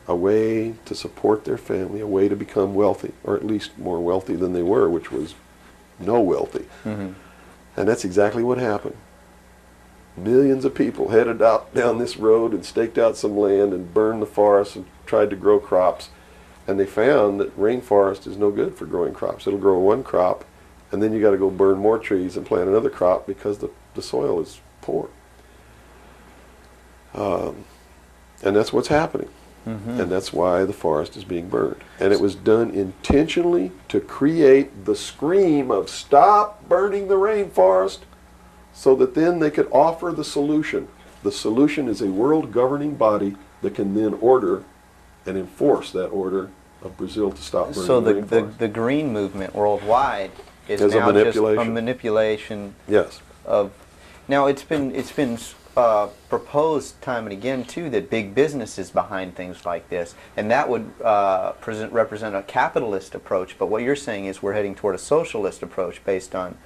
a way to support their family, a way to become wealthy, or at least more wealthy than they were, which was no wealthy. Mm-hmm. And that's exactly what happened. Millions of people headed out down this road and staked out some land and burned the forest and tried to grow crops. And they found that rainforest is no good for growing crops. It'll grow one crop, and then you got to go burn more trees and plant another crop because the soil is poor. And that's what's happening. Mm-hmm. And that's why the forest is being burned. And it was done intentionally to create the scream of stop burning the rainforest, so that then they could offer the solution. The solution is a world governing body that can then order and enforce that order of Brazil to stop burning So the rainforest. the green movement worldwide is Is a now just a manipulation. manipulation Yes. of. Now it's been proposed time and again too that big business is behind things like this, and that would represent a capitalist approach. But what you're saying is we're heading toward a socialist approach based on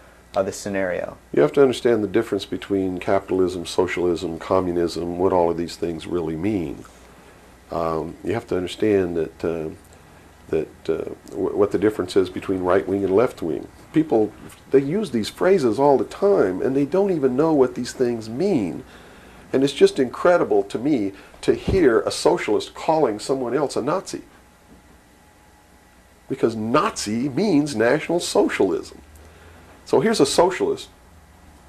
this scenario. You have to understand the difference between capitalism, socialism, communism, what all of these things really mean. You have to understand that what the difference is between right wing and left wing. People, they use these phrases all the time, and they don't even know what these things mean. And it's just incredible to me to hear a socialist calling someone else a Nazi. Because Nazi means National Socialism. So here's a socialist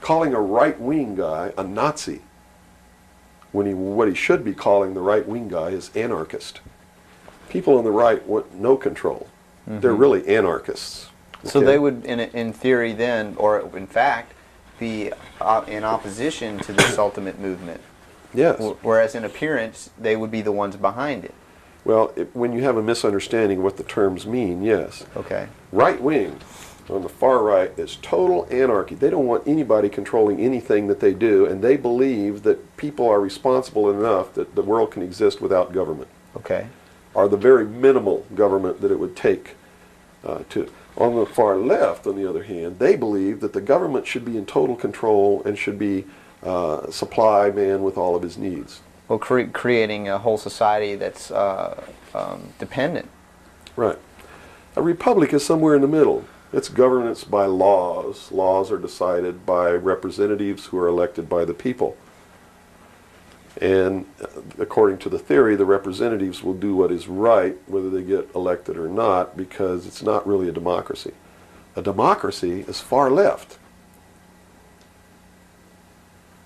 calling a right-wing guy a Nazi, when what he should be calling the right-wing guy is anarchist. People on the right want no control. Mm-hmm. They're really anarchists. So Okay? they would, in theory then, or in fact, be in opposition to this ultimate movement. Yes. Whereas in appearance, they would be the ones behind it. Well, when you have a misunderstanding of what the terms mean, yes. Okay. Right wing on the far right is total anarchy. They don't want anybody controlling anything that they do, and they believe that people are responsible enough that the world can exist without government, Okay. or the very minimal government that it would take to. On the far left, on the other hand, they believe that the government should be in total control and should be supply man with all of his needs. Well, creating a whole society that's dependent. Right. A republic is somewhere in the middle. It's governance by laws. Laws are decided by representatives who are elected by the people. And according to the theory, the representatives will do what is right, whether they get elected or not, because it's not really a democracy. A democracy is far left.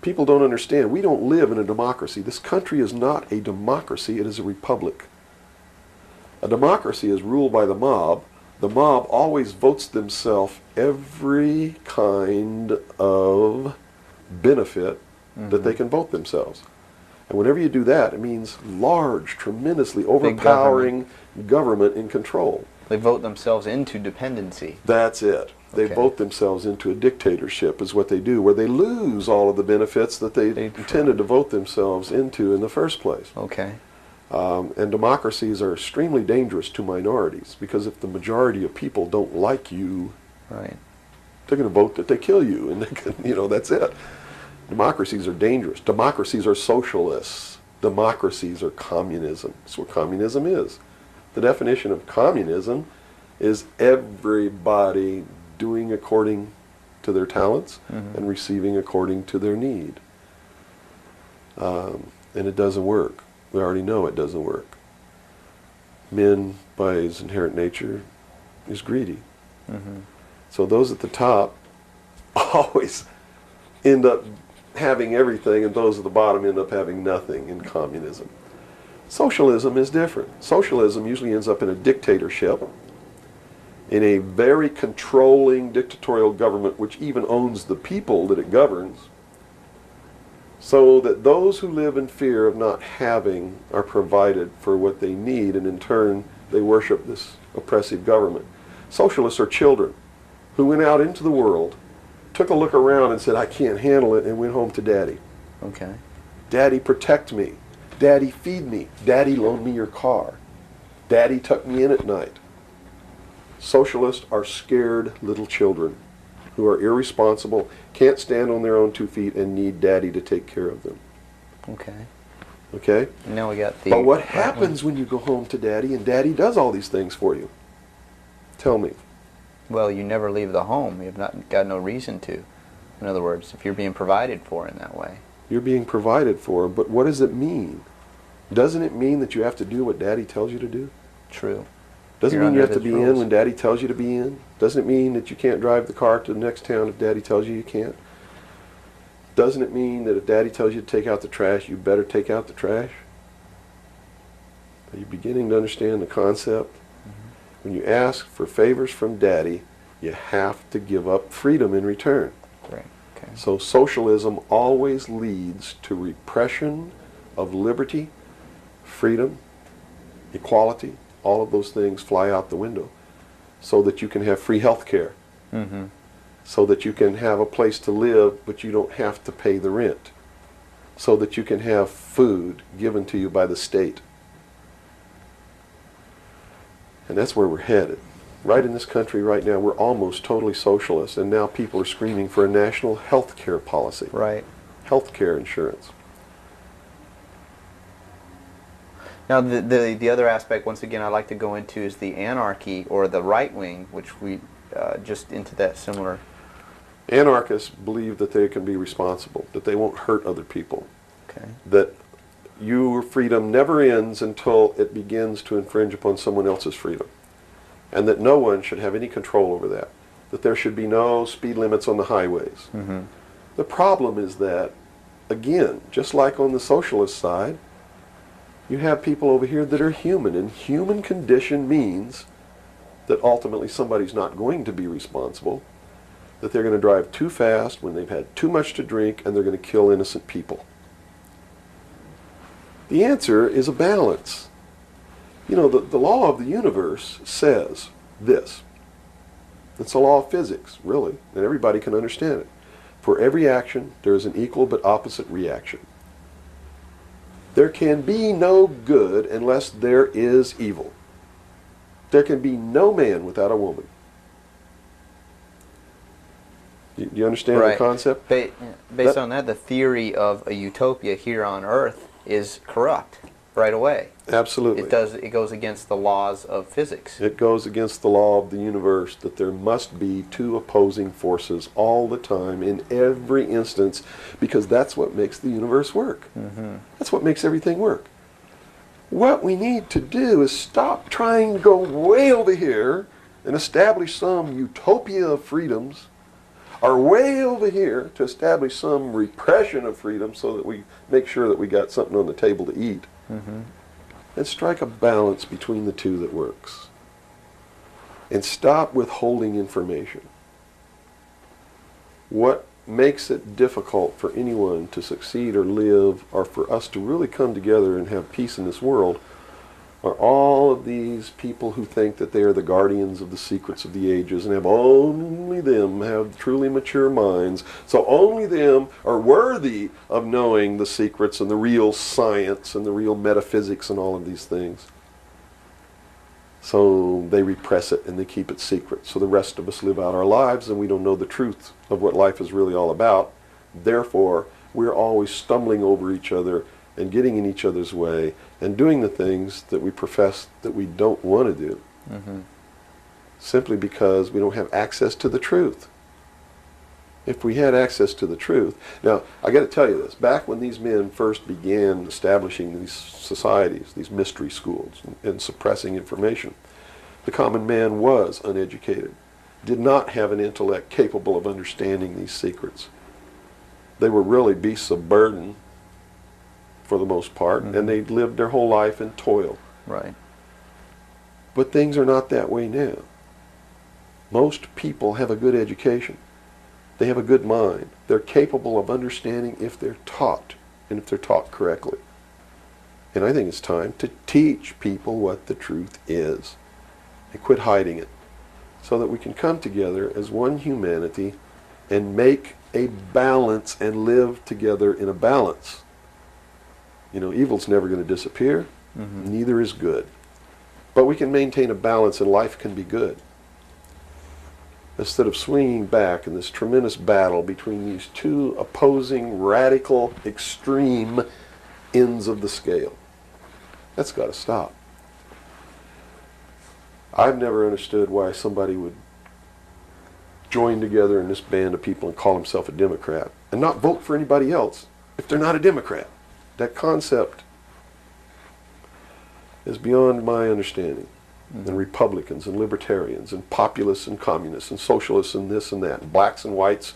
People don't understand. We don't live in a democracy. This country is not a democracy. It is a republic. A democracy is ruled by the mob. The mob always votes themselves every kind of benefit that they can vote themselves. And whenever you do that, it means large, tremendously overpowering government in control. They vote themselves into dependency. That's it. They Okay. vote themselves into a dictatorship is what they do, where they lose all of the benefits that they intended to vote themselves into in the first place. Okay. And democracies are extremely dangerous to minorities, because if the majority of people don't like you, Right. they're going to vote that they kill you, and they can, that's it. Democracies are dangerous. Democracies are socialists. Democracies are communism. That's what communism is. The definition of communism is everybody doing according to their talents and receiving according to their need. And it doesn't work. We already know it doesn't work. Man, by his inherent nature, is greedy. So those at the top always end up having everything, and those at the bottom end up having nothing in communism. Socialism is different. Socialism usually ends up in a dictatorship, in a very controlling dictatorial government which even owns the people that it governs, so that those who live in fear of not having are provided for what they need, and in turn they worship this oppressive government. Socialists are children who went out into the world, took a look around and said, I can't handle it, and went home to Daddy. Okay. Daddy, protect me. Daddy, feed me. Daddy, loan me your car. Daddy tucked me in at night. Socialists are scared little children who are irresponsible, can't stand on their own 2 feet, and need Daddy to take care of them. Okay. Okay? Now we got the... But what happens when you go home to Daddy and Daddy does all these things for you? Tell me. Well, you never leave the home. You've not got no reason to. In other words, if you're being provided for in that way. You're being provided for, but what does it mean? Doesn't it mean that you have to do what Daddy tells you to do? True. Doesn't You're mean you under have to his be in rules. when Daddy tells you to be in. Doesn't it mean that you can't drive the car to the next town if Daddy tells you you can't. Doesn't it mean that if Daddy tells you to take out the trash, you better take out the trash? Are you beginning to understand the concept? When you ask for favors from Daddy, you have to give up freedom in return. Great. Okay. So socialism always leads to repression of liberty, freedom, equality. All of those things fly out the window so that you can have free health care, Mm-hmm. so that you can have a place to live but you don't have to pay the rent, so that you can have food given to you by the state. And that's where we're headed. Right in this country right now, we're almost totally socialist, and now people are screaming for a national health care policy, Right. health care insurance. Now, the other aspect, once again, I'd like to go into is the anarchy or the right wing, which we just into that similar. Anarchists believe that they can be responsible, that they won't hurt other people, Okay. that your freedom never ends until it begins to infringe upon someone else's freedom, and that no one should have any control over that there should be no speed limits on the highways. Mm-hmm. The problem is that, again, just like on the socialist side, you have people over here that are human, and human condition means that ultimately somebody's not going to be responsible, that they're going to drive too fast when they've had too much to drink, and they're going to kill innocent people. The answer is a balance. You know, the law of the universe says this. It's a law of physics, really, and everybody can understand it. For every action, there is an equal but opposite reaction. There can be no good unless there is evil. There can be no man without a woman. Do you understand the concept? Based on that, the theory of a utopia here on Earth is corrupt right away. Absolutely. It goes against the laws of physics. It goes against the law of the universe that there must be two opposing forces all the time in every instance, because that's what makes the universe work. Mm-hmm. That's what makes everything work. What we need to do is stop trying to go way over here and establish some utopia of freedoms, or way over here to establish some repression of freedom so that we make sure that we got something on the table to eat. Mm-hmm. And strike a balance between the two that works. And stop withholding information. What makes it difficult for anyone to succeed or live, or for us to really come together and have peace in this world, are all of these people who think that they are the guardians of the secrets of the ages, and have only them have truly mature minds, so only them are worthy of knowing the secrets and the real science and the real metaphysics and all of these things. So they repress it and they keep it secret, so the rest of us live out our lives and we don't know the truth of what life is really all about. Therefore, we're always stumbling over each other and getting in each other's way and doing the things that we profess that we don't want to do, Mm-hmm. simply because we don't have access to the truth. If we had access to the truth... Now, I got to tell you this. Back when these men first began establishing these societies, these mystery schools, and suppressing information, the common man was uneducated, did not have an intellect capable of understanding these secrets. They were really beasts of burden, for the most part, Mm-hmm. and they lived their whole life in toil. Right. But things are not that way now. Most people have a good education. They have a good mind. They're capable of understanding if they're taught, and if they're taught correctly. And I think it's time to teach people what the truth is, and quit hiding it, so that we can come together as one humanity and make a balance and live together in a balance. You know, evil's never going to disappear. Mm-hmm. Neither is good. But we can maintain a balance and life can be good. Instead of swinging back in this tremendous battle between these two opposing, radical, extreme ends of the scale. That's got to stop. I've never understood why somebody would join together in this band of people and call himself a Democrat and not vote for anybody else if they're not a Democrat. That concept is beyond my understanding. And Republicans and Libertarians and Populists and Communists and Socialists and this and that, and blacks and whites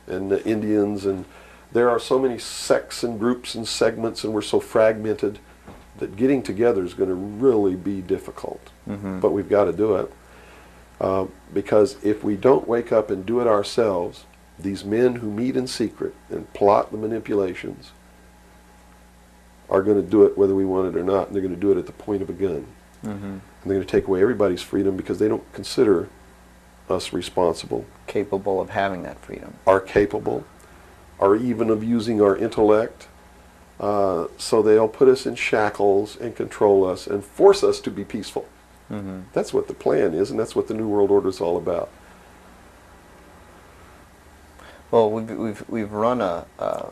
and Indians, and there are so many sects and groups and segments, and we're so fragmented that getting together is going to really be difficult. But we've got to do it. Because if we don't wake up and do it ourselves, these men who meet in secret and plot the manipulations are going to do it whether we want it or not, and they're going to do it at the point of a gun. And they're going to take away everybody's freedom because they don't consider us responsible, Capable of having that freedom. are capable, or even of using our intellect. So they'll put us in shackles and control us and force us to be peaceful. That's what the plan is, and that's what the New World Order is all about. Well, we've run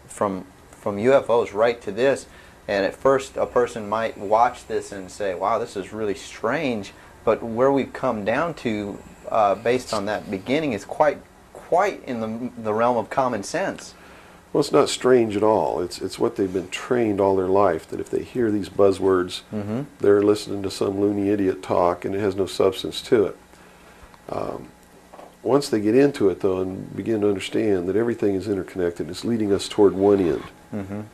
from UFOs right to this, and at first a person might watch this and say, "Wow, this is really strange." But where we've come down to, based on that beginning, is quite in the realm of common sense. Well, it's not strange at all. It's what they've been trained all their life, that if they hear these buzzwords, they're listening to some loony idiot talk and it has no substance to it. Once they get into it, though, and begin to understand that everything is interconnected, it's leading us toward one end,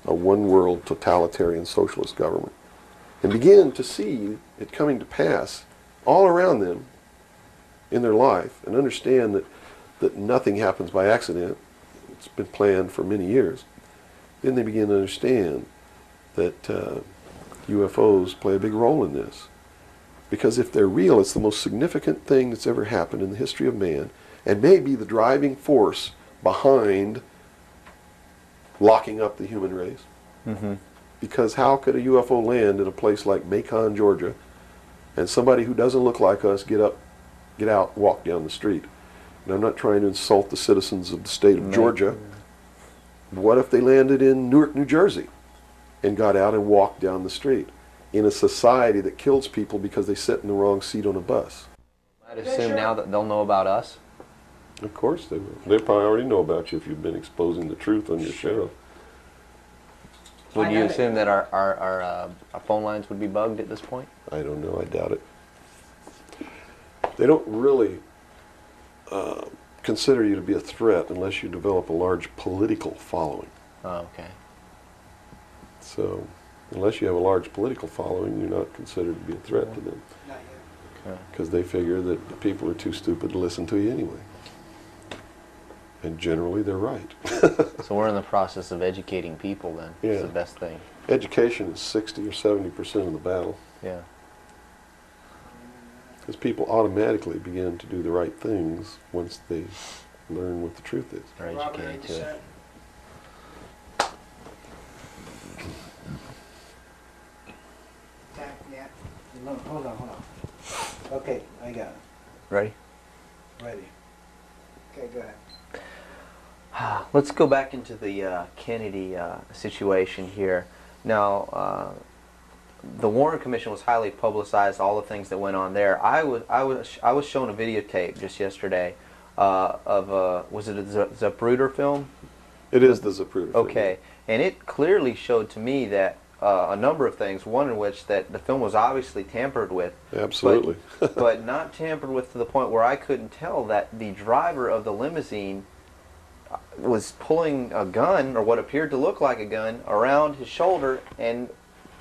a one-world totalitarian socialist government, and begin to see it coming to pass all around them in their life, and understand that nothing happens by accident. It's been planned for many years. Then they begin to understand that UFOs play a big role in this. Because if they're real, it's the most significant thing that's ever happened in the history of man, and may be the driving force behind locking up the human race. Because how could a UFO land in a place like Macon, Georgia, and somebody who doesn't look like us get out, walk down the street? And I'm not trying to insult the citizens of the state of Georgia. What if they landed in Newark, New Jersey, and got out and walked down the street in a society that kills people because they sit in the wrong seat on a bus? I'd assume now that they'll know about us. Of course they will. They probably already know about you if you've been exposing the truth on your show. Would you assume that our phone lines would be bugged at this point? I don't know. I doubt it. They don't really consider you to be a threat unless you develop a large political following. Oh, okay. So, unless you have a large political following, you're not considered to be a threat to them. Not yet. Because they figure that the people are too stupid to listen to you anyway. And generally, they're right. So we're in the process of educating people then. Yeah. It's the best thing. Education is 60 or 70% of the battle. Yeah. Because people automatically begin to do the right things once they learn what the truth is. They're Robert, educated you to it. set? Yeah. No, hold on. Okay, I got it. Ready? Ready. Okay, go ahead. Let's go back into the Kennedy situation here. Now, the Warren Commission was highly publicized. All the things that went on there. I was shown a videotape just yesterday of was it a Zapruder film? It is the Zapruder film. Okay, and it clearly showed to me that a number of things. One in which that the film was obviously tampered with. Absolutely. but not tampered with to the point where I couldn't tell that the driver of the limousine was pulling a gun, or what appeared to look like a gun, around his shoulder and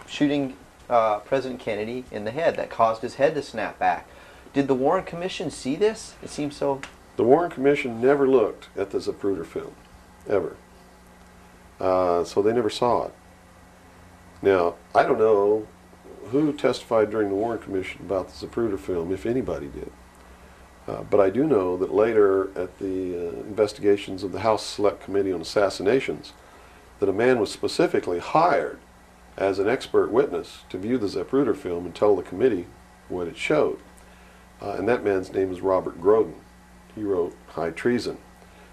shooting President Kennedy in the head. That caused his head to snap back. Did the Warren Commission see this? It seems so. The Warren Commission never looked at the Zapruder film, ever. So they never saw it. Now, I don't know who testified during the Warren Commission about the Zapruder film, if anybody did. But I do know that later at the investigations of the House Select Committee on Assassinations, that a man was specifically hired as an expert witness to view the Zapruder film and tell the committee what it showed. And that man's name is Robert Groden. He wrote High Treason,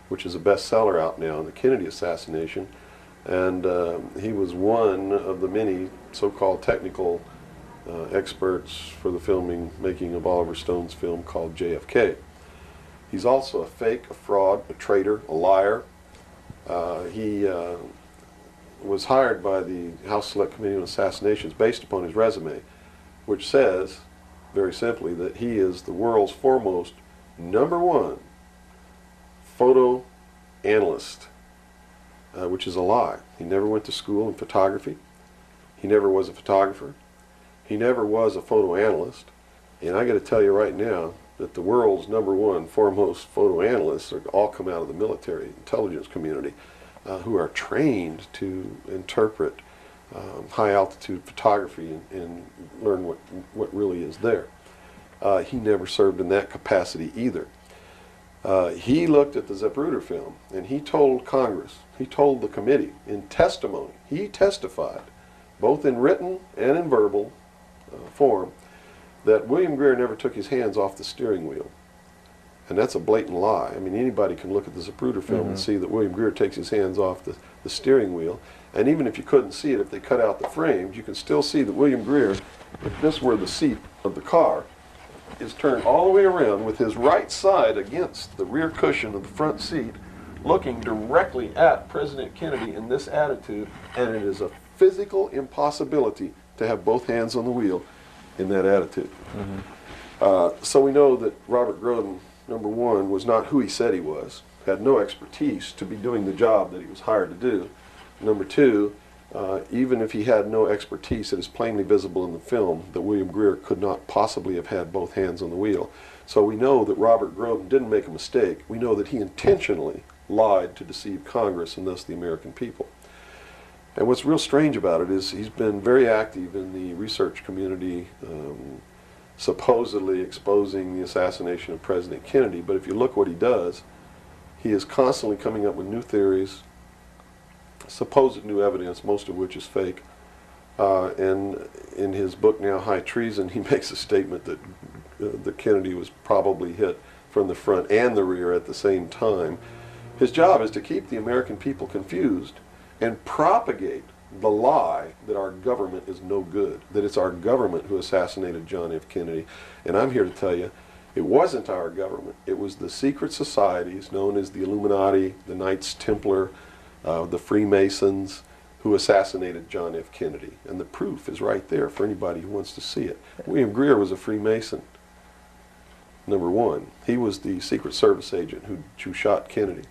which is a bestseller out now on the Kennedy assassination. And he was one of the many so-called technical experts for the making of Oliver Stone's film called JFK. He's also a fake, a fraud, a traitor, a liar. He was hired by the House Select Committee on Assassinations based upon his resume, which says, very simply, that he is the world's foremost #1 photo analyst, which is a lie. He never went to school in photography. He never was a photographer. He never was a photo analyst. And I got to tell you right now that the world's #1 foremost photo analysts are all come out of the military intelligence community, who are trained to interpret high altitude photography and learn what really is there. He never served in that capacity either. He looked at the Zapruder film and he told Congress, he told the committee in testimony, he testified, both in written and in verbal form, that William Greer never took his hands off the steering wheel. And that's a blatant lie. I mean, anybody can look at the Zapruder film and see that William Greer takes his hands off the steering wheel. And even if you couldn't see it, if they cut out the frames, you can still see that William Greer, if this were the seat of the car, is turned all the way around with his right side against the rear cushion of the front seat, looking directly at President Kennedy in this attitude, and it is a physical impossibility to have both hands on the wheel in that attitude. So we know that Robert Groden, #1, was not who he said he was, had no expertise to be doing the job that he was hired to do. #2, even if he had no expertise, it is plainly visible in the film that William Greer could not possibly have had both hands on the wheel. So we know that Robert Groden didn't make a mistake. We know that he intentionally lied to deceive Congress and thus the American people. And what's real strange about it is he's been very active in the research community, supposedly exposing the assassination of President Kennedy. But if you look what he does, he is constantly coming up with new theories, supposed new evidence, most of which is fake. And in his book now, High Treason, he makes a statement that Kennedy was probably hit from the front and the rear at the same time. His job is to keep the American people confused and propagate the lie that our government is no good, that it's our government who assassinated John F. Kennedy. And I'm here to tell you, it wasn't our government. It was the secret societies known as the Illuminati, the Knights Templar, the Freemasons, who assassinated John F. Kennedy. And the proof is right there for anybody who wants to see it. William Greer was a Freemason, #1. He was the Secret Service agent who shot Kennedy.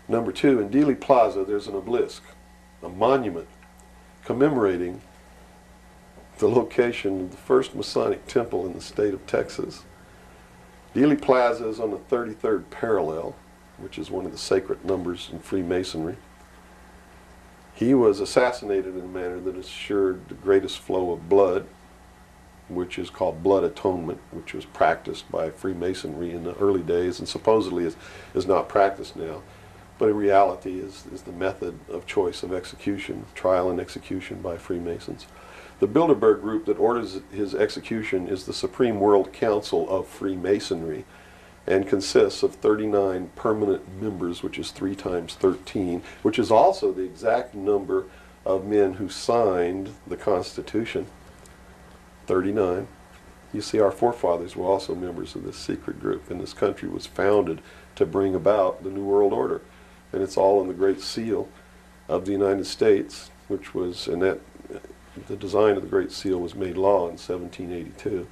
#2, in Dealey Plaza, there's an obelisk, a monument commemorating the location of the first Masonic temple in the state of Texas. Dealey Plaza is on the 33rd parallel, which is one of the sacred numbers in Freemasonry. He was assassinated in a manner that assured the greatest flow of blood, which is called blood atonement, which was practiced by Freemasonry in the early days and supposedly is not practiced now. But in reality is the method of choice of execution, trial and execution by Freemasons. The Bilderberg group that orders his execution is the Supreme World Council of Freemasonry and consists of 39 permanent members, which is 3 times 13, which is also the exact number of men who signed the Constitution, 39. You see, our forefathers were also members of this secret group, and this country was founded to bring about the New World Order. And it's all in the Great Seal of the United States, which was, and that the design of the Great Seal was made law in 1782.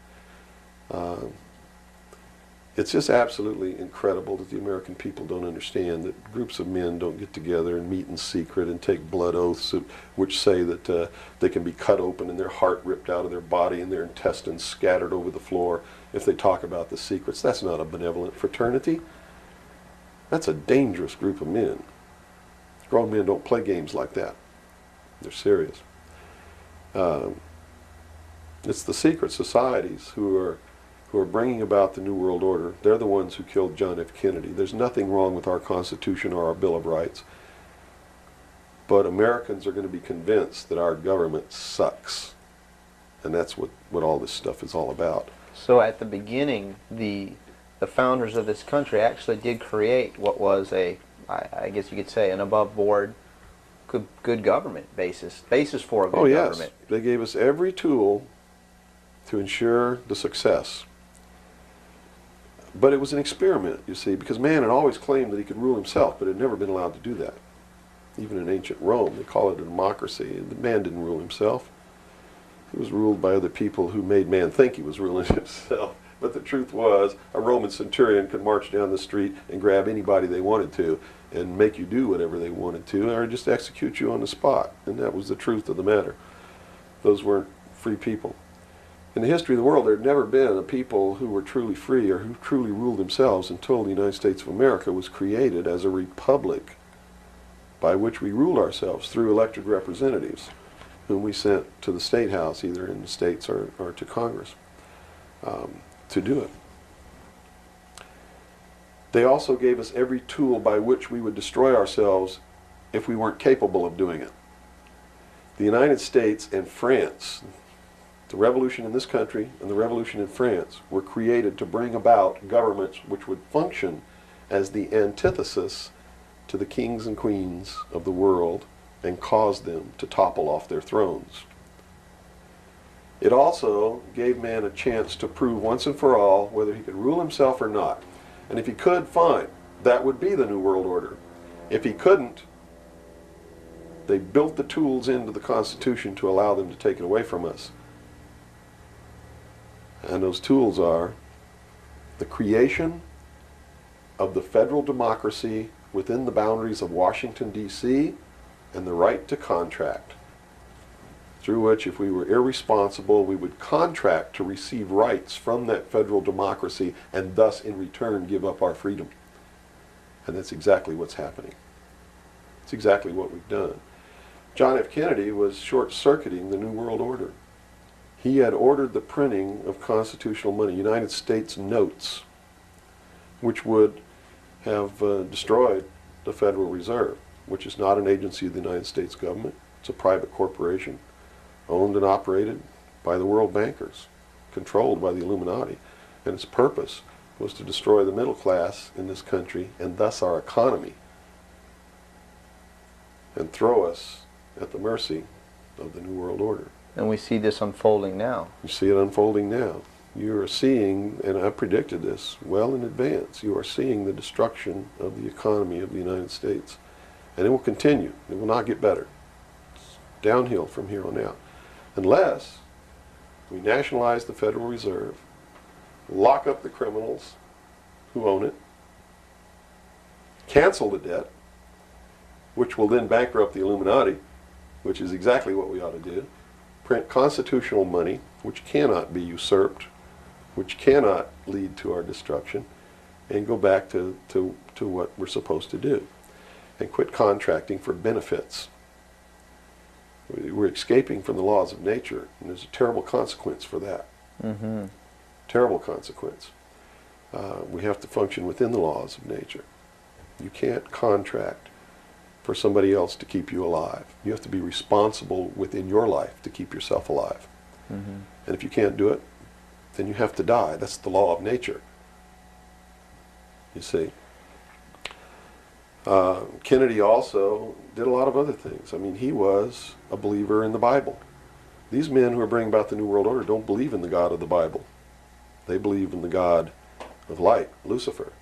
It's just absolutely incredible that the American people don't understand that groups of men don't get together and meet in secret and take blood oaths which say that they can be cut open and their heart ripped out of their body and their intestines scattered over the floor if they talk about the secrets. That's not a benevolent fraternity. That's a dangerous group of men. Grown men don't play games like that. They're serious. It's the secret societies who are bringing about the New World Order. They're the ones who killed John F. Kennedy. There's nothing wrong with our Constitution or our Bill of Rights. But Americans are going to be convinced that our government sucks. And that's what all this stuff is all about. So at the beginning, the founders of this country actually did create what was I guess you could say, an above board, good government basis for a good government. Yes. They gave us every tool to ensure the success. But it was an experiment, you see, because man had always claimed that he could rule himself, but had never been allowed to do that. Even in ancient Rome, they call it a democracy. The man didn't rule himself. He was ruled by other people who made man think he was ruling himself. But the truth was, a Roman centurion could march down the street and grab anybody they wanted to and make you do whatever they wanted to, or just execute you on the spot. And that was the truth of the matter. Those weren't free people. In the history of the world, there had never been a people who were truly free or who truly ruled themselves until the United States of America was created as a republic by which we ruled ourselves through elected representatives whom we sent to the State House, either in the States or to Congress, to do it. They also gave us every tool by which we would destroy ourselves if we weren't capable of doing it. The United States and France, the revolution in this country and the revolution in France, were created to bring about governments which would function as the antithesis to the kings and queens of the world and cause them to topple off their thrones. It also gave man a chance to prove once and for all whether he could rule himself or not. And if he could, fine. That would be the New World Order. If he couldn't, they built the tools into the Constitution to allow them to take it away from us. And those tools are the creation of the federal democracy within the boundaries of Washington, D.C., and the right to contract, through which, if we were irresponsible, we would contract to receive rights from that federal democracy and thus, in return, give up our freedom. And that's exactly what's happening. It's exactly what we've done. John F. Kennedy was short-circuiting the New World Order. He had ordered the printing of constitutional money, United States notes, which would have destroyed the Federal Reserve, which is not an agency of the United States government. It's a private corporation owned and operated by the world bankers, controlled by the Illuminati. And its purpose was to destroy the middle class in this country and thus our economy, and throw us at the mercy of the New World Order. And we see this unfolding now. You see it unfolding now. You are seeing, and I predicted this well in advance, you are seeing the destruction of the economy of the United States. And it will continue. It will not get better. It's downhill from here on out. Unless we nationalize the Federal Reserve, lock up the criminals who own it, cancel the debt, which will then bankrupt the Illuminati, which is exactly what we ought to do, print constitutional money, which cannot be usurped, which cannot lead to our destruction, and go back to what we're supposed to do, and quit contracting for benefits. We're escaping from the laws of nature, and there's a terrible consequence for that. Mm-hmm. Terrible consequence. We have to function within the laws of nature. You can't contract for somebody else to keep you alive. You have to be responsible within your life to keep yourself alive. Mm-hmm. And if you can't do it, then you have to die. That's the law of nature. You see. Kennedy also did a lot of other things. I mean, he was a believer in the Bible. These men who are bringing about the New World Order don't believe in the God of the Bible. They believe in the God of light, Lucifer,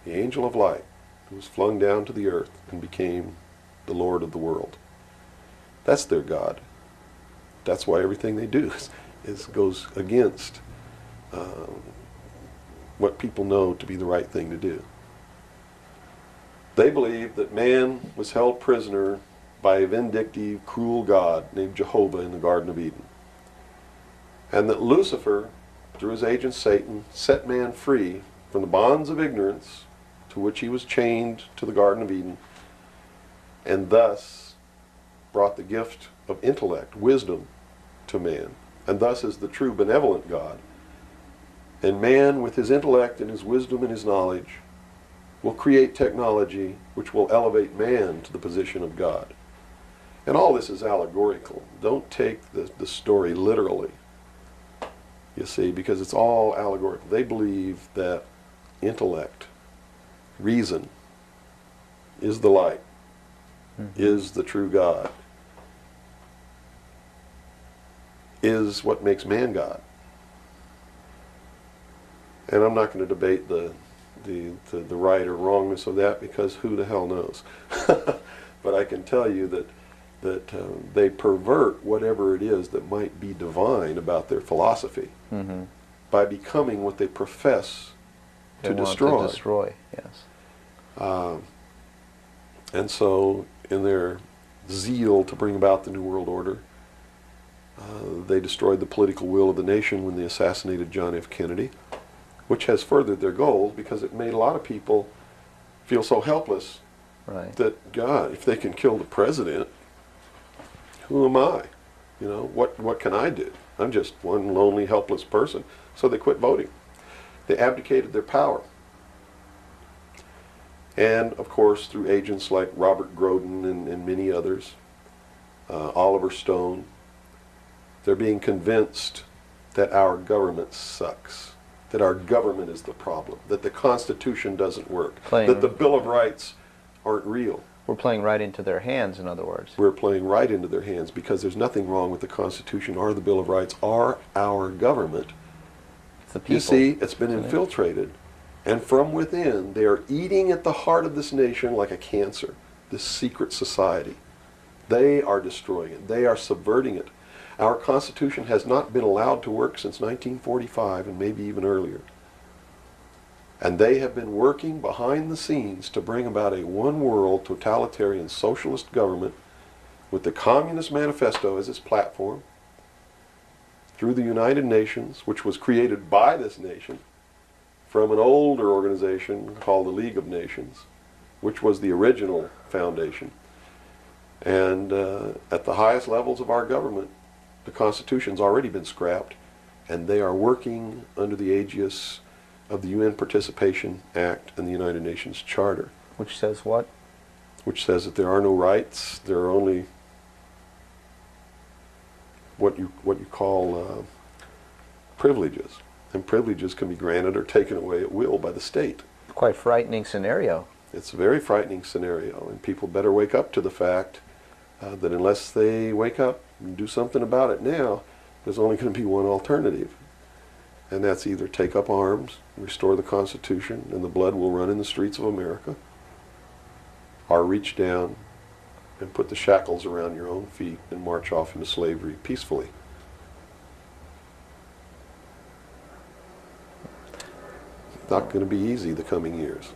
the angel of light, who was flung down to the earth and became the Lord of the world. That's their God. That's why everything they do goes against what people know to be the right thing to do. They believe that man was held prisoner by a vindictive, cruel God named Jehovah in the Garden of Eden. And that Lucifer, through his agent Satan, set man free from the bonds of ignorance to which he was chained to the Garden of Eden, and thus brought the gift of intellect, wisdom, to man, and thus is the true benevolent God. And man, with his intellect and his wisdom and his knowledge, will create technology which will elevate man to the position of God. And all this is allegorical. Don't take the story literally, you see, because it's all allegorical. They believe that intellect, reason, is the light, is the true God, is what makes man God. And I'm not going to debate the right or wrongness of that, because who the hell knows. But I can tell you that they pervert whatever it is that might be divine about their philosophy by becoming what they profess They to want destroy. To destroy, yes. And so, in their zeal to bring about the New World Order, they destroyed the political will of the nation when they assassinated John F. Kennedy, which has furthered their goals, because it made a lot of people feel so helpless Right. that, God, if they can kill the president, who am I? You know, what can I do? I'm just one lonely, helpless person. So they quit voting. They abdicated their power. And, of course, through agents like Robert Groden and many others, Oliver Stone, they're being convinced that our government sucks, that our government is the problem, that the Constitution doesn't work, that the Bill of Rights aren't real. We're playing right into their hands, in other words. We're playing right into their hands, because there's nothing wrong with the Constitution or the Bill of Rights or our government. It's the people. You see, it's been Isn't it? infiltrated. And from within, they are eating at the heart of this nation like a cancer, this secret society. They are destroying it. They are subverting it. Our Constitution has not been allowed to work since 1945, and maybe even earlier. And they have been working behind the scenes to bring about a one-world totalitarian socialist government with the Communist Manifesto as its platform, through the United Nations, which was created by this nation from an older organization called the League of Nations, which was the original foundation. And at the highest levels of our government, the Constitution's already been scrapped, and they are working under the aegis of the UN Participation Act and the United Nations Charter. Which says what? Which says that there are no rights, there are only what you call privileges. And privileges can be granted or taken away at will by the state. Quite frightening scenario. It's a very frightening scenario, and people better wake up to the fact that unless they wake up and do something about it now, there's only going to be one alternative. And that's either take up arms, restore the Constitution, and the blood will run in the streets of America, or reach down and put the shackles around your own feet and march off into slavery peacefully. Not going to be easy the coming years.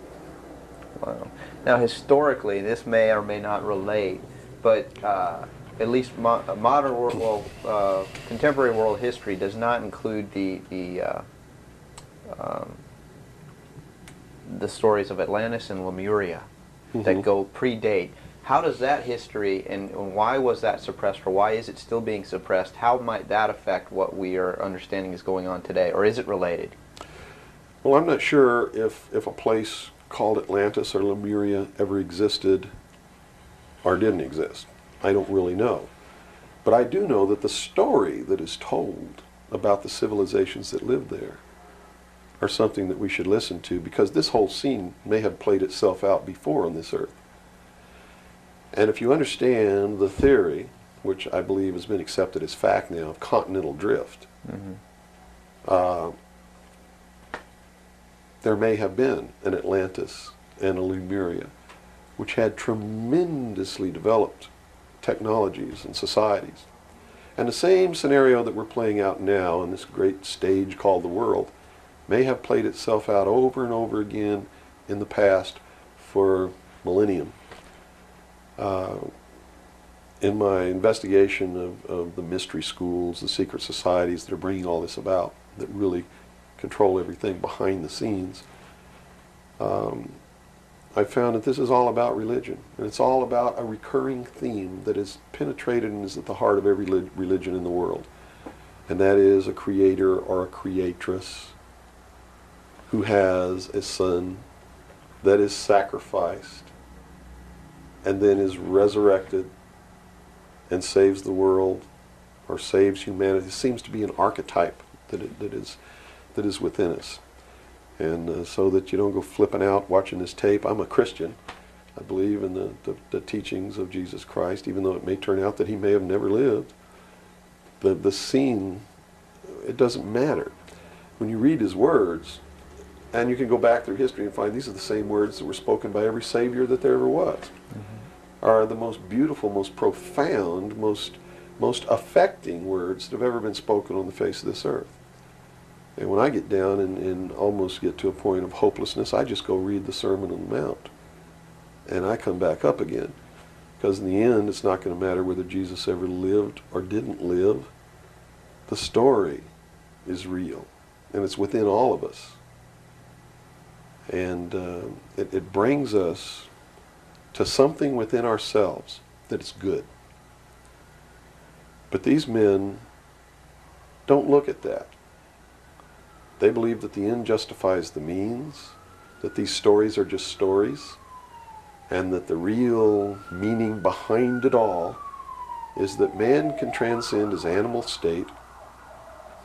Wow. Now, historically, this may or may not relate, but at least modern world, contemporary world history does not include the stories of Atlantis and Lemuria that go predate. How does that history, and why was that suppressed, or why is it still being suppressed? How might that affect what we are understanding is going on today, or is it related? Well, I'm not sure if a place called Atlantis or Lemuria ever existed or didn't exist. I don't really know. But I do know that the story that is told about the civilizations that lived there are something that we should listen to, because this whole scene may have played itself out before on this earth. And if you understand the theory, which I believe has been accepted as fact now, of continental drift, there may have been an Atlantis and a Lemuria, which had tremendously developed technologies and societies. And the same scenario that we're playing out now in this great stage called the world may have played itself out over and over again in the past for millennium. In my investigation of the mystery schools, the secret societies that are bringing all this about, that really control everything behind the scenes, I found that this is all about religion. And it's all about a recurring theme that is penetrated and is at the heart of every religion in the world. And that is a creator or a creatress who has a son that is sacrificed and then is resurrected and saves the world or saves humanity. It seems to be an archetype that is within us. And so that you don't go flipping out watching this tape. I'm a Christian. I believe in the teachings of Jesus Christ, even though it may turn out that he may have never lived. The scene, it doesn't matter. When you read his words, and you can go back through history and find these are the same words that were spoken by every Savior that there ever was, are the most beautiful, most profound, most affecting words that have ever been spoken on the face of this earth. And when I get down and almost get to a point of hopelessness, I just go read the Sermon on the Mount. And I come back up again. Because in the end, it's not going to matter whether Jesus ever lived or didn't live. The story is real. And it's within all of us. And it brings us to something within ourselves that is good. But these men don't look at that. They believe that the end justifies the means, that these stories are just stories, and that the real meaning behind it all is that man can transcend his animal state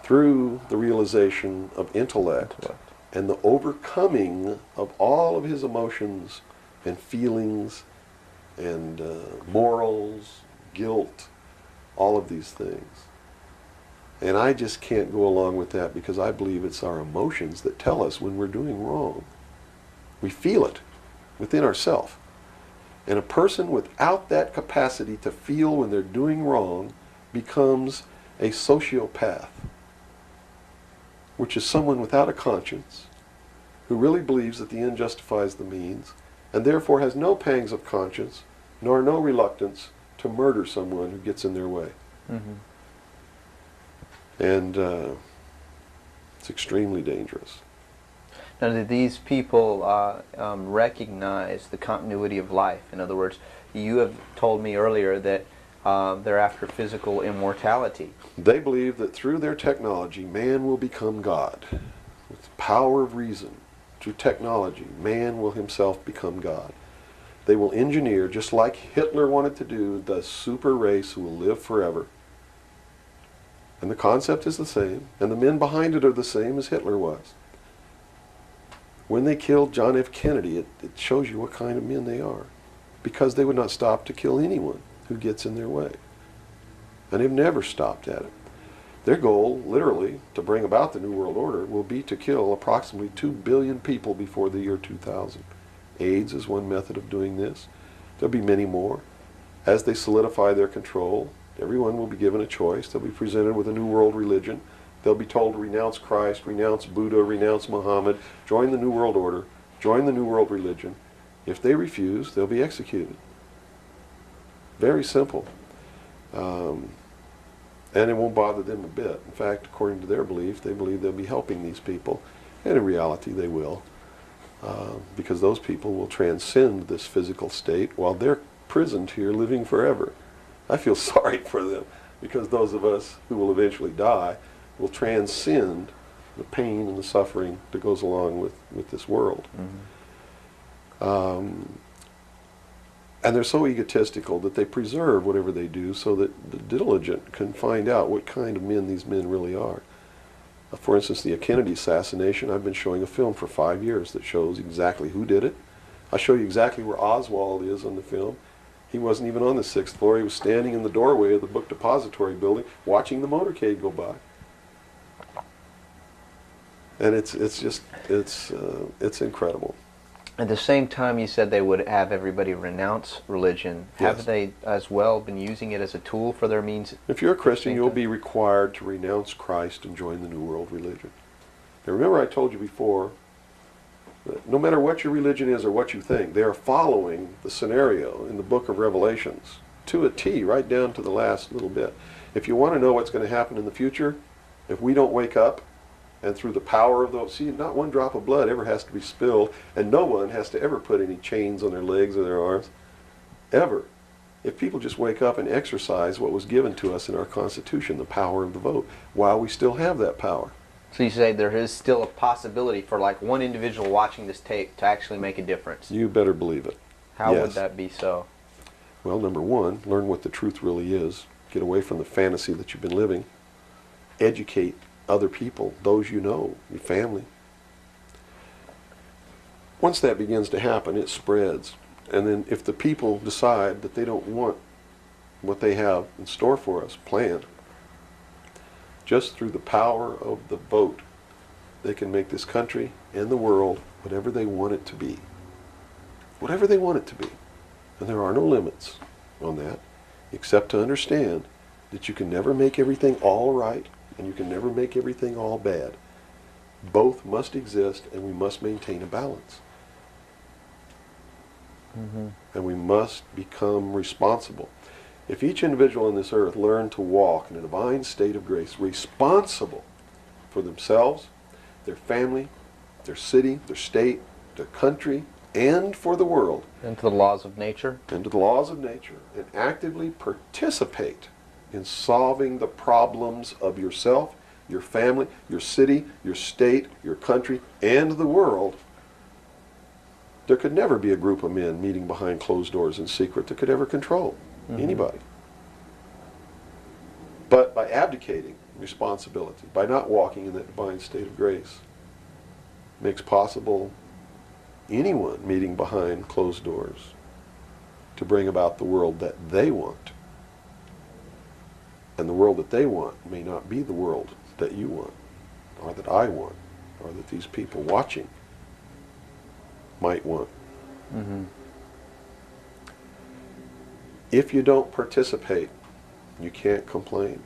through the realization of intellect and the overcoming of all of his emotions and feelings and morals, guilt, all of these things. And I just can't go along with that because I believe it's our emotions that tell us when we're doing wrong. We feel it within ourselves. And a person without that capacity to feel when they're doing wrong becomes a sociopath, which is someone without a conscience who really believes that the end justifies the means and therefore has no pangs of conscience nor no reluctance to murder someone who gets in their way. Mm-hmm. And it's extremely dangerous. Now, do these people recognize the continuity of life? In other words, you have told me earlier that they're after physical immortality. They believe that through their technology, man will become God. With the power of reason, through technology, man will himself become God. They will engineer, just like Hitler wanted to do, the super race who will live forever. And the concept is the same, and the men behind it are the same as Hitler was. When they killed John F. Kennedy, it shows you what kind of men they are. Because they would not stop to kill anyone who gets in their way. And they've never stopped at it. Their goal, literally, to bring about the New World Order will be to kill approximately 2 billion people before the year 2000. AIDS is one method of doing this. There'll be many more. As they solidify their control, everyone will be given a choice. They'll be presented with a new world religion. They'll be told to renounce Christ, renounce Buddha, renounce Muhammad, join the New World Order, join the New World Religion. If they refuse, they'll be executed. Very simple. And it won't bother them a bit. In fact, according to their belief, they believe they'll be helping these people. And in reality, they will. Because those people will transcend this physical state while they're prisoned here living forever. I feel sorry for them because those of us who will eventually die will transcend the pain and the suffering that goes along with this world. Mm-hmm. And they're so egotistical that they preserve whatever they do so that the diligent can find out what kind of men these men really are. For instance, the Kennedy assassination, I've been showing a film for 5 years that shows exactly who did it. I show you exactly where Oswald is on the film. He wasn't even on the 6th floor. He was standing in the doorway of the book depository building watching the motorcade go by. And it's incredible. At the same time, you said they would have everybody renounce religion. Yes. Have they as well been using it as a tool for their means? If you're a Christian, you'll be required to renounce Christ and join the New World Religion. Now remember I told you before, that no matter what your religion is or what you think, they are following the scenario in the book of Revelations to a T, right down to the last little bit. If you want to know what's going to happen in the future, if we don't wake up, and through the power of those, see, not one drop of blood ever has to be spilled, and no one has to ever put any chains on their legs or their arms, ever. If people just wake up and exercise what was given to us in our Constitution, the power of the vote, while we still have that power. So you say there is still a possibility for like one individual watching this tape to actually make a difference. You better believe it. How Yes. would that be so? Well, number one, learn what the truth really is. Get away from the fantasy that you've been living. Educate other people, those you know, your family. Once that begins to happen, it spreads. And then if the people decide that they don't want what they have in store for us planned, just through the power of the vote, they can make this country and the world whatever they want it to be. Whatever they want it to be. And there are no limits on that, except to understand that you can never make everything all right, and you can never make everything all bad. Both must exist, and we must maintain a balance. And we must become responsible. If each individual on this earth learned to walk in a divine state of grace, responsible for themselves, their family, their city, their state, their country, and for the world, And to the laws of nature. and to the laws of nature, and actively participate in solving the problems of yourself, your family, your city, your state, your country, and the world, there could never be a group of men meeting behind closed doors in secret that could ever control anybody. But by abdicating responsibility, by not walking in that divine state of grace, makes possible anyone meeting behind closed doors to bring about the world that they want. And the world that they want may not be the world that you want, or that I want, or that these people watching might want. If you don't participate, you can't complain.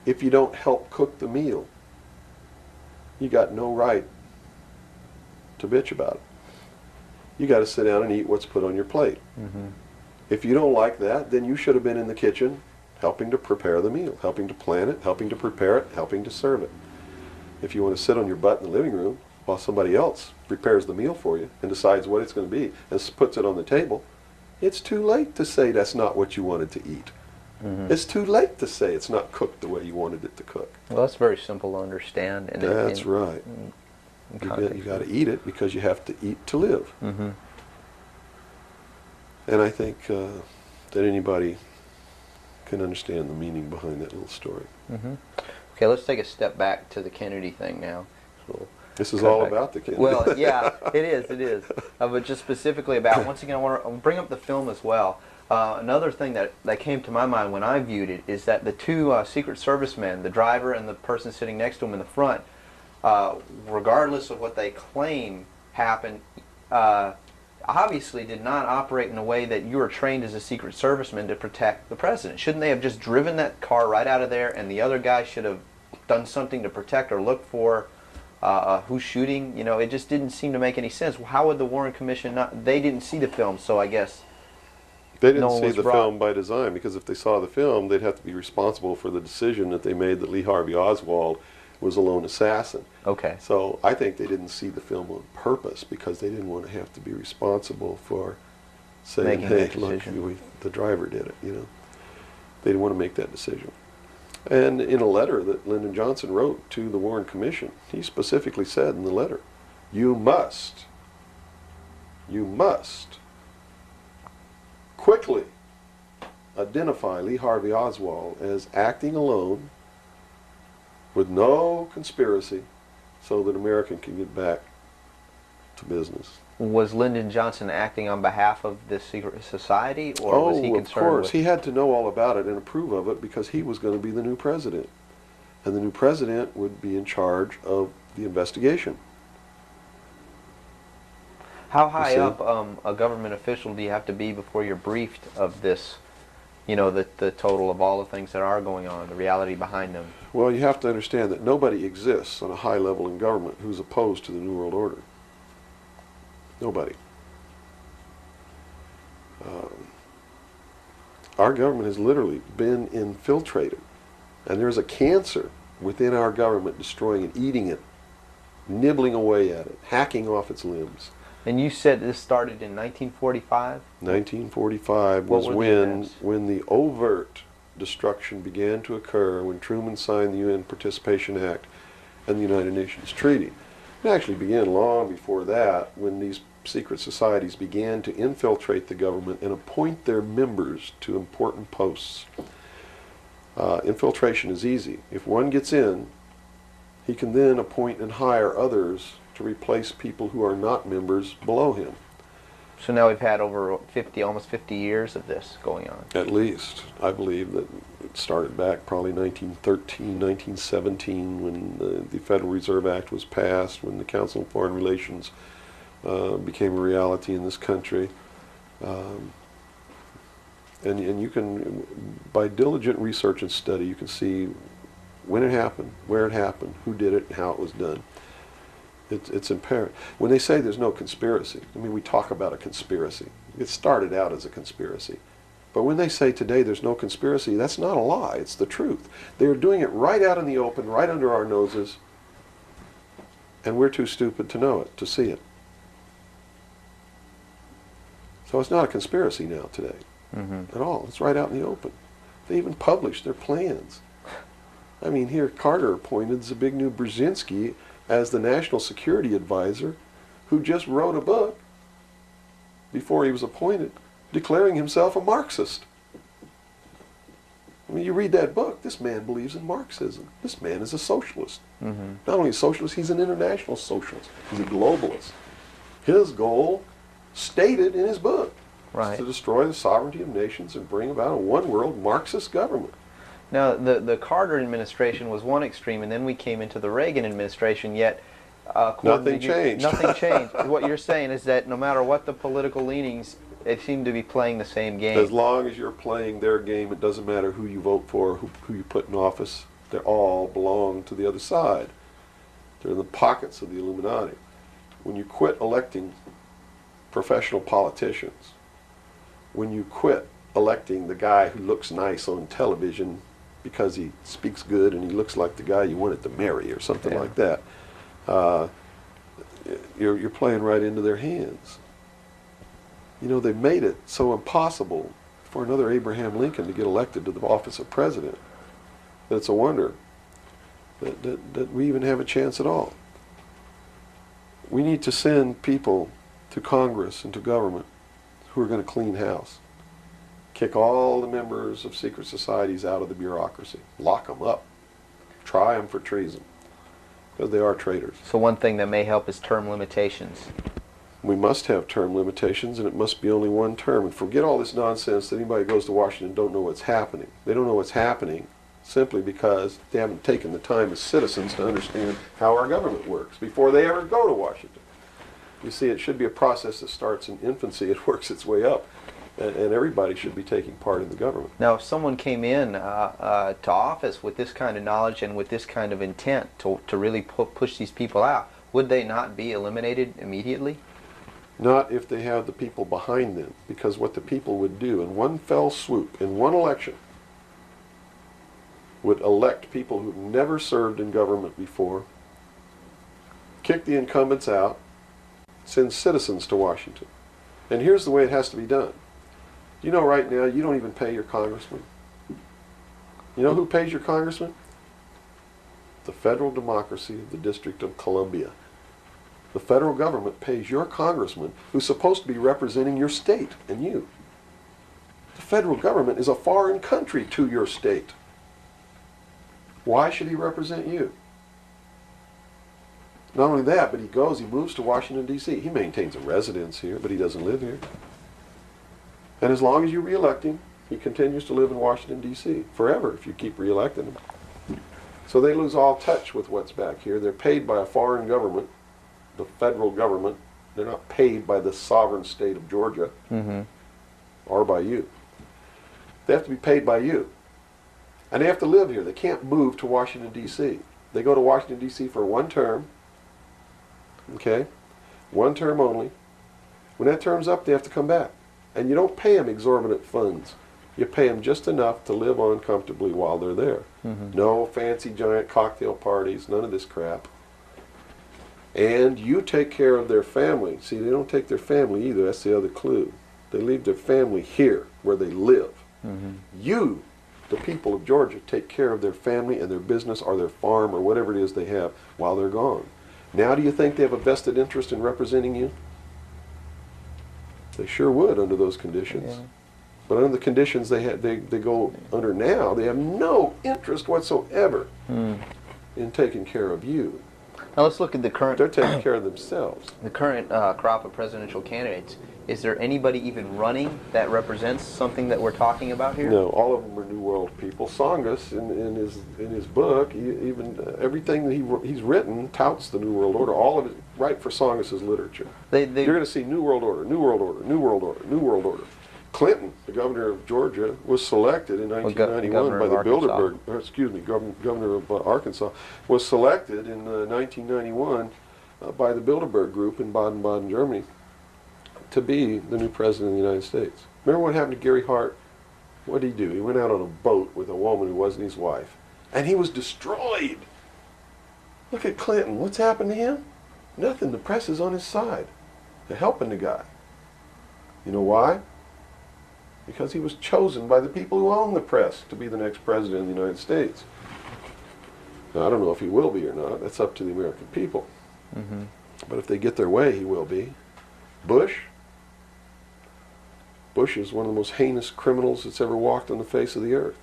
If you don't help cook the meal, you got no right to bitch about it. You got to sit down and eat what's put on your plate. If you don't like that, then you should have been in the kitchen helping to prepare the meal, helping to plan it, helping to prepare it, helping to serve it. If you want to sit on your butt in the living room while somebody else prepares the meal for you and decides what it's going to be and puts it on the table, it's too late to say that's not what you wanted to eat. It's too late to say it's not cooked the way you wanted it to cook. Well, that's very simple to understand. And That's right. You got to eat it because you have to eat to live. And I think that anybody can understand the meaning behind that little story. Okay, let's take a step back to the Kennedy thing now. So This is cut all back. about the Kennedy. Well, yeah, it is. But just specifically about, once again, I want to bring up the film as well. Another thing that came to my mind when I viewed it is that the two Secret Service men, the driver and the person sitting next to him in the front, regardless of what they claim happened, obviously did not operate in a way that you were trained as a Secret Serviceman to protect the president. Shouldn't they have just driven that car right out of there, and the other guy should have done something to protect or look for who's shooting? You know, it just didn't seem to make any sense. How would the Warren Commission not? They didn't see the film, so I guess They didn't no one see was the brought- film by design, because if they saw the film, they'd have to be responsible for the decision that they made that Lee Harvey Oswald was a lone assassin. Okay. So I think they didn't see the film on purpose because they didn't want to have to be responsible for saying, Making hey, that look, decision. the driver did it, you know. They didn't want to make that decision. And in a letter that Lyndon Johnson wrote to the Warren Commission, he specifically said in the letter, you must quickly identify Lee Harvey Oswald as acting alone with no conspiracy so that America can get back to business. Was Lyndon Johnson acting on behalf of this secret society, or was he concerned of course. with? He had to know all about it and approve of it because he was going to be the new president. And the new president would be in charge of the investigation. How high see? up a government official do you have to be before you're briefed of this? You know, the total of all the things that are going on, the reality behind them. Well, you have to understand that nobody exists on a high level in government who's opposed to the New World Order. Nobody. Our government has literally been infiltrated. And there's a cancer within our government destroying it, eating it, nibbling away at it, hacking off its limbs. And you said this started in 1945? 1945 What was were the when events? the overt destruction began to occur, when Truman signed the UN Participation Act and the United Nations Treaty. It actually began long before that, when these secret societies began to infiltrate the government and appoint their members to important posts. Infiltration is easy. If one gets in, he can then appoint and hire others to replace people who are not members below him. So now we've had over 50, almost 50 years of this going on. At least. I believe that it started back probably 1913, 1917, when the Federal Reserve Act was passed, when the Council on Foreign Relations became a reality in this country. And you can, by diligent research and study, you can see when it happened, where it happened, who did it, and how it was done. It's apparent. When they say there's no conspiracy, I mean, we talk about a conspiracy. It started out as a conspiracy. But when they say today there's no conspiracy, that's not a lie. It's the truth. They're doing it right out in the open, right under our noses, and we're too stupid to know it, to see it. So it's not a conspiracy now today at all. It's right out in the open. They even published their plans. I mean, here Carter appointed Zbigniew Brzezinski as the National Security Advisor, who just wrote a book before he was appointed, declaring himself a Marxist. I mean, you read that book, this man believes in Marxism. This man is a socialist. Not only a socialist, he's an international socialist. He's a globalist. His goal, stated in his book, is to destroy the sovereignty of nations and bring about a one-world Marxist government. Now, the Carter administration was one extreme, and then we came into the Reagan administration, yet nothing changed. Nothing changed. What you're saying is that no matter what the political leanings, they seem to be playing the same game. As long as you're playing their game, it doesn't matter who you vote for, who you put in office. They all belong to the other side. They're in the pockets of the Illuminati. When you quit electing professional politicians, when you quit electing the guy who looks nice on television because he speaks good and he looks like the guy you wanted to marry or something like that, you're playing right into their hands. You know, they've made it so impossible for another Abraham Lincoln to get elected to the office of president that it's a wonder that we even have a chance at all. We need to send people to Congress and to government who are going to clean house. Kick all the members of secret societies out of the bureaucracy. Lock them up. Try them for treason. Because they are traitors. So one thing that may help is term limitations. We must have term limitations, and it must be only one term. And forget all this nonsense that anybody goes to Washington and don't know what's happening. They don't know what's happening simply because they haven't taken the time as citizens to understand how our government works before they ever go to Washington. You see, it should be a process that starts in infancy. It works its way up. And everybody should be taking part in the government. Now, if someone came in to office with this kind of knowledge and with this kind of intent to really push these people out, would they not be eliminated immediately? Not if they have the people behind them, because what the people would do in one fell swoop, in one election, would elect people who've never served in government before, kick the incumbents out, send citizens to Washington. And here's the way it has to be done. You know, right now, you don't even pay your congressman. You know who pays your congressman? The federal democracy of the District of Columbia. The federal government pays your congressman, who's supposed to be representing your state and you. The federal government is a foreign country to your state. Why should he represent you? Not only that, but he moves to Washington, D.C. He maintains a residence here, but he doesn't live here. And as long as you re-elect him, he continues to live in Washington, D.C. forever if you keep re-electing him. So they lose all touch with what's back here. They're paid by a foreign government, the federal government. They're not paid by the sovereign state of Georgia or by you. They have to be paid by you. And they have to live here. They can't move to Washington, D.C. They go to Washington, D.C. for one term. Okay? One term only. When that term's up, they have to come back. And you don't pay them exorbitant funds. You pay them just enough to live on comfortably while they're there. No fancy giant cocktail parties, none of this crap. And you take care of their family. See, they don't take their family either. That's the other clue. They leave their family here where they live. You, the people of Georgia, take care of their family and their business or their farm or whatever it is they have while they're gone. Now do you think they have a vested interest in representing you? They sure would under those conditions. Yeah. But under the conditions they go under now, they have no interest whatsoever in taking care of you. Now let's look at the current. They're taking care of themselves. The current crop of presidential candidates. Is there anybody even running that represents something that we're talking about here? No, all of them are New World people. Tsongas, in his book, everything that he's written touts the New World Order. All of it, right for Tsongas' literature. You're going to see New World Order, New World Order, New World Order, New World Order. Clinton, the governor of Georgia, was selected in 1991 by the Bilderberg. Governor of Arkansas was selected in 1991 by the Bilderberg Group in Baden-Baden, Germany, to be the new president of the United States. Remember what happened to Gary Hart? What did he do? He went out on a boat with a woman who wasn't his wife, and he was destroyed. Look at Clinton. What's happened to him? Nothing. The press is on his side. They're helping the guy. You know why? Because he was chosen by the people who own the press to be the next president of the United States. Now, I don't know if he will be or not. That's up to the American people. Mm-hmm. But if they get their way, he will be. Bush is one of the most heinous criminals that's ever walked on the face of the earth.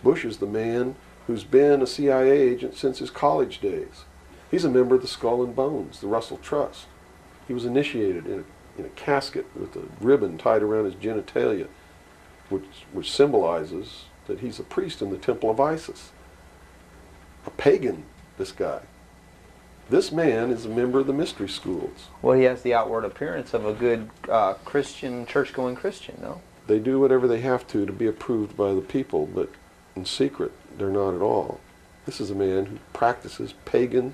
Bush is the man who's been a CIA agent since his college days. He's a member of the Skull and Bones, the Russell Trust. He was initiated in a casket with a ribbon tied around his genitalia, which symbolizes that he's a priest in the temple of Isis. A pagan, this guy. This man is a member of the mystery schools. Well, he has the outward appearance of a good Christian, church-going Christian, no? They do whatever they have to be approved by the people, but in secret, they're not at all. This is a man who practices pagan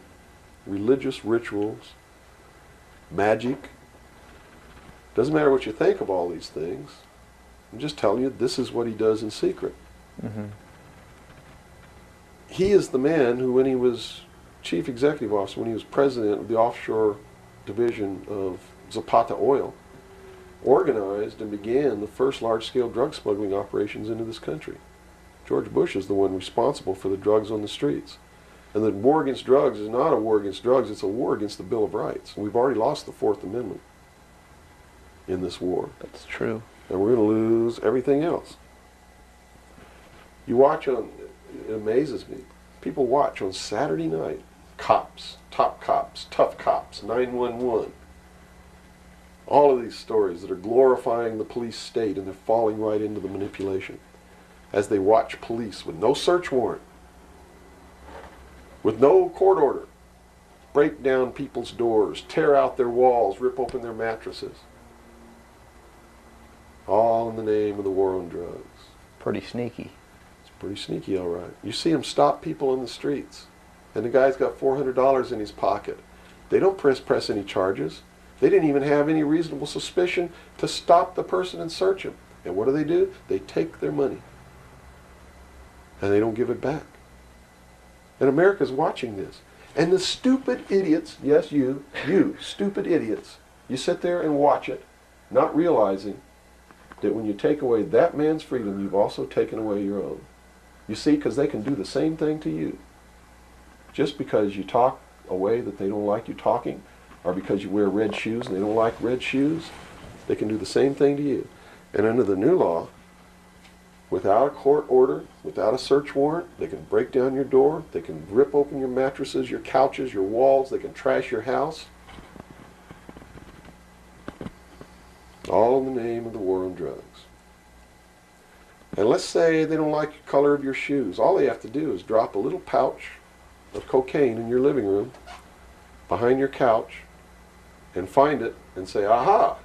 religious rituals, magic. Doesn't matter what you think of all these things. I'm just telling you, this is what he does in secret. Mm-hmm. He is the man who, when he was chief executive officer, when he was president of the offshore division of Zapata Oil, organized and began the first large-scale drug smuggling operations into this country. George Bush is the one responsible for the drugs on the streets. And the war against drugs is not a war against drugs, it's a war against the Bill of Rights. And we've already lost the Fourth Amendment in this war. That's true. And we're going to lose everything else. You watch on, it amazes me, people watch on Saturday night, cops, top cops, tough cops, 911. All of these stories that are glorifying the police state, and they're falling right into the manipulation. As they watch police with no search warrant, with no court order, break down people's doors, tear out their walls, rip open their mattresses. All in the name of the war on drugs. Pretty sneaky. It's pretty sneaky, all right. You see them stop people in the streets, and the guy's got $400 in his pocket. They don't press any charges. They didn't even have any reasonable suspicion to stop the person and search him. And what do? They take their money. And they don't give it back. And America's watching this. And the stupid idiots, yes, you stupid idiots, you sit there and watch it, not realizing that when you take away that man's freedom, you've also taken away your own. You see, because they can do the same thing to you. Just because you talk a way that they don't like you talking, or because you wear red shoes and they don't like red shoes, they can do the same thing to you. And under the new law, without a court order, without a search warrant, they can break down your door, they can rip open your mattresses, your couches, your walls, they can trash your house. All in the name of the war on drugs. And let's say they don't like the color of your shoes. All they have to do is drop a little pouch of cocaine in your living room, behind your couch, and find it and say, aha,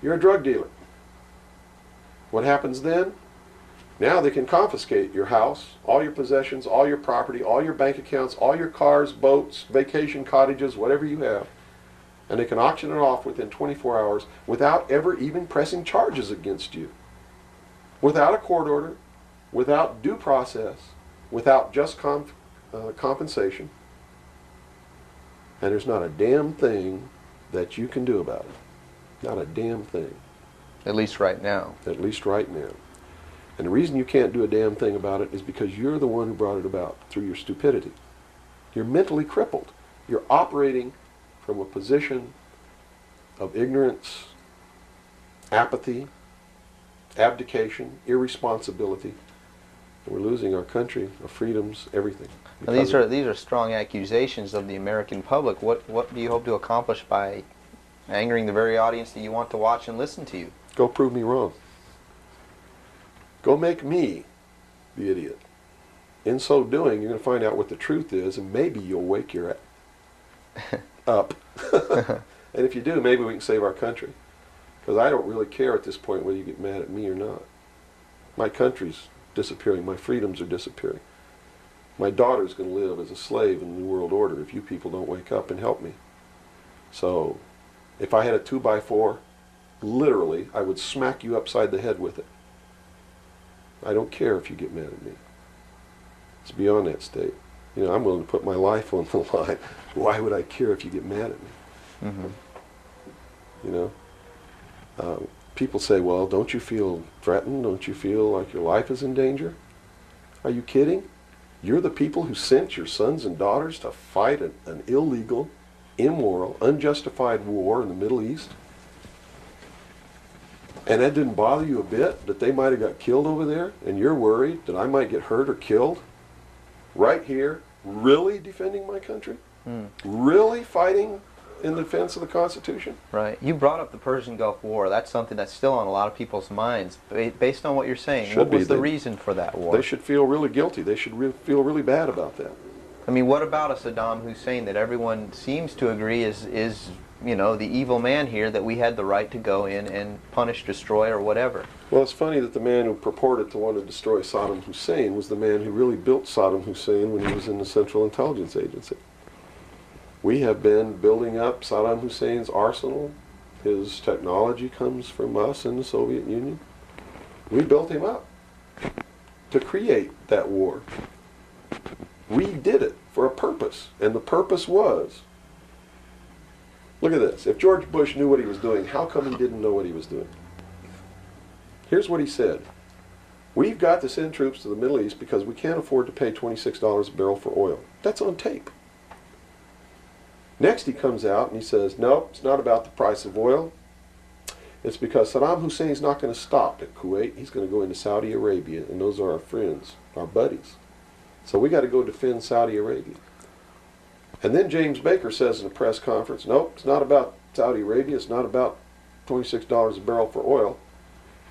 you're a drug dealer. What happens then? Now they can confiscate your house, all your possessions, all your property, all your bank accounts, all your cars, boats, vacation cottages, whatever you have. And they can auction it off within 24 hours without ever even pressing charges against you. Without a court order, without due process, without just compensation. And there's not a damn thing that you can do about it. Not a damn thing. At least right now. At least right now. And the reason you can't do a damn thing about it is because you're the one who brought it about through your stupidity. You're mentally crippled. You're operating from a position of ignorance apathy, abdication, irresponsibility. And we're losing our country, our freedoms, everything. Now, these are strong accusations of the American public. What do you hope to accomplish by angering the very audience that you want to watch and listen to you? Go prove me wrong. Go make me the idiot. In so doing, you're going to find out what the truth is, and maybe you'll wake your up. And if you do, maybe we can save our country. Because I don't really care at this point whether you get mad at me or not. My country's disappearing. My freedoms are disappearing. My daughter's going to live as a slave in the New World Order if you people don't wake up and help me. So, if I had a 2x4, literally, I would smack you upside the head with it. I don't care if you get mad at me. It's beyond that state. You know, I'm willing to put my life on the line. Why would I care if you get mad at me? Mm-hmm. You know? People say, well, don't you feel threatened? Don't you feel like your life is in danger? Are you kidding? You're the people who sent your sons and daughters to fight an illegal, immoral, unjustified war in the Middle East? And that didn't bother you a bit, that they might have got killed over there, and you're worried that I might get hurt or killed? Right here, really defending my country? Really fighting in defense of the Constitution? Right. You brought up the Persian Gulf War. That's something that's still on a lot of people's minds. Based on what you're saying, Should what be. was the reason for that war? They should feel really guilty. They should feel really bad about that. I mean, what about a Saddam Hussein that everyone seems to agree is you know, the evil man here, that we had the right to go in and punish, destroy, or whatever? Well, it's funny that the man who purported to want to destroy Saddam Hussein was the man who really built Saddam Hussein when he was in the Central Intelligence Agency. We have been building up Saddam Hussein's arsenal. His technology comes from us in the Soviet Union. We built him up to create that war. We did it for a purpose, and the purpose was, look at this. If George Bush knew what he was doing, how come he didn't know what he was doing? Here's what he said. We've got to send troops to the Middle East because we can't afford to pay $26 a barrel for oil. That's on tape. Next he comes out and he says, no, it's not about the price of oil. It's because Saddam Hussein's not going to stop at Kuwait. He's going to go into Saudi Arabia, and those are our friends, our buddies. So we got to go defend Saudi Arabia. And then James Baker says in a press conference, nope, it's not about Saudi Arabia. It's not about $26 a barrel for oil.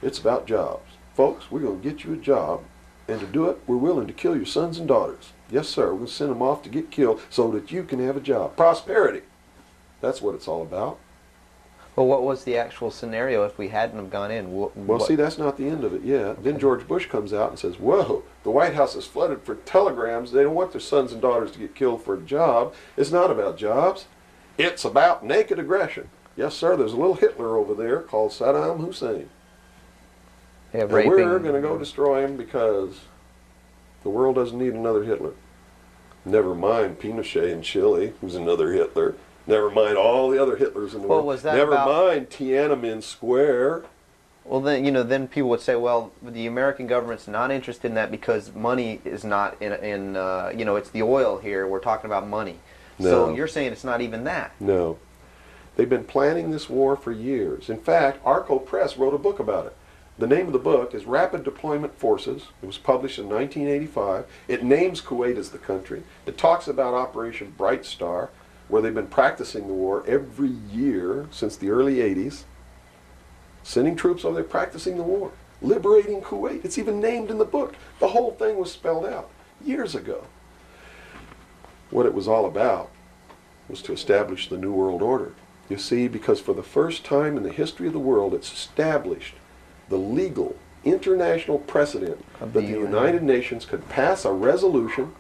It's about jobs. Folks, we're going to get you a job, and to do it, we're willing to kill your sons and daughters. Yes, sir, we're going to send them off to get killed so that you can have a job. Prosperity. That's what it's all about. Well, what was the actual scenario if we hadn't have gone in? Well, see, that's not the end of it yet. Okay. Then George Bush comes out and says, whoa, the White House is flooded for telegrams. They don't want their sons and daughters to get killed for a job. It's not about jobs. It's about naked aggression. Yes, sir, there's a little Hitler over there called Saddam Hussein. Yeah, and we're going to go destroy him because the world doesn't need another Hitler. Never mind Pinochet in Chile, who's another Hitler. Never mind all the other Hitlers in the world. Was that Never mind Tiananmen Square. Well, then, you know, then people would say, well, the American government's not interested in that because money is not in you know, it's the oil here. We're talking about money. No. So you're saying it's not even that. No. They've been planning this war for years. In fact, Arco Press wrote a book about it. The name of the book is Rapid Deployment Forces. It was published in 1985. It names Kuwait as the country. It talks about Operation Bright Star, where they've been practicing the war every year since the early 80s. Sending troops over there practicing the war. Liberating Kuwait. It's even named in the book. The whole thing was spelled out years ago. What it was all about was to establish the New World Order. You see, because for the first time in the history of the world, it's established the legal international precedent that the United Nations could pass a resolution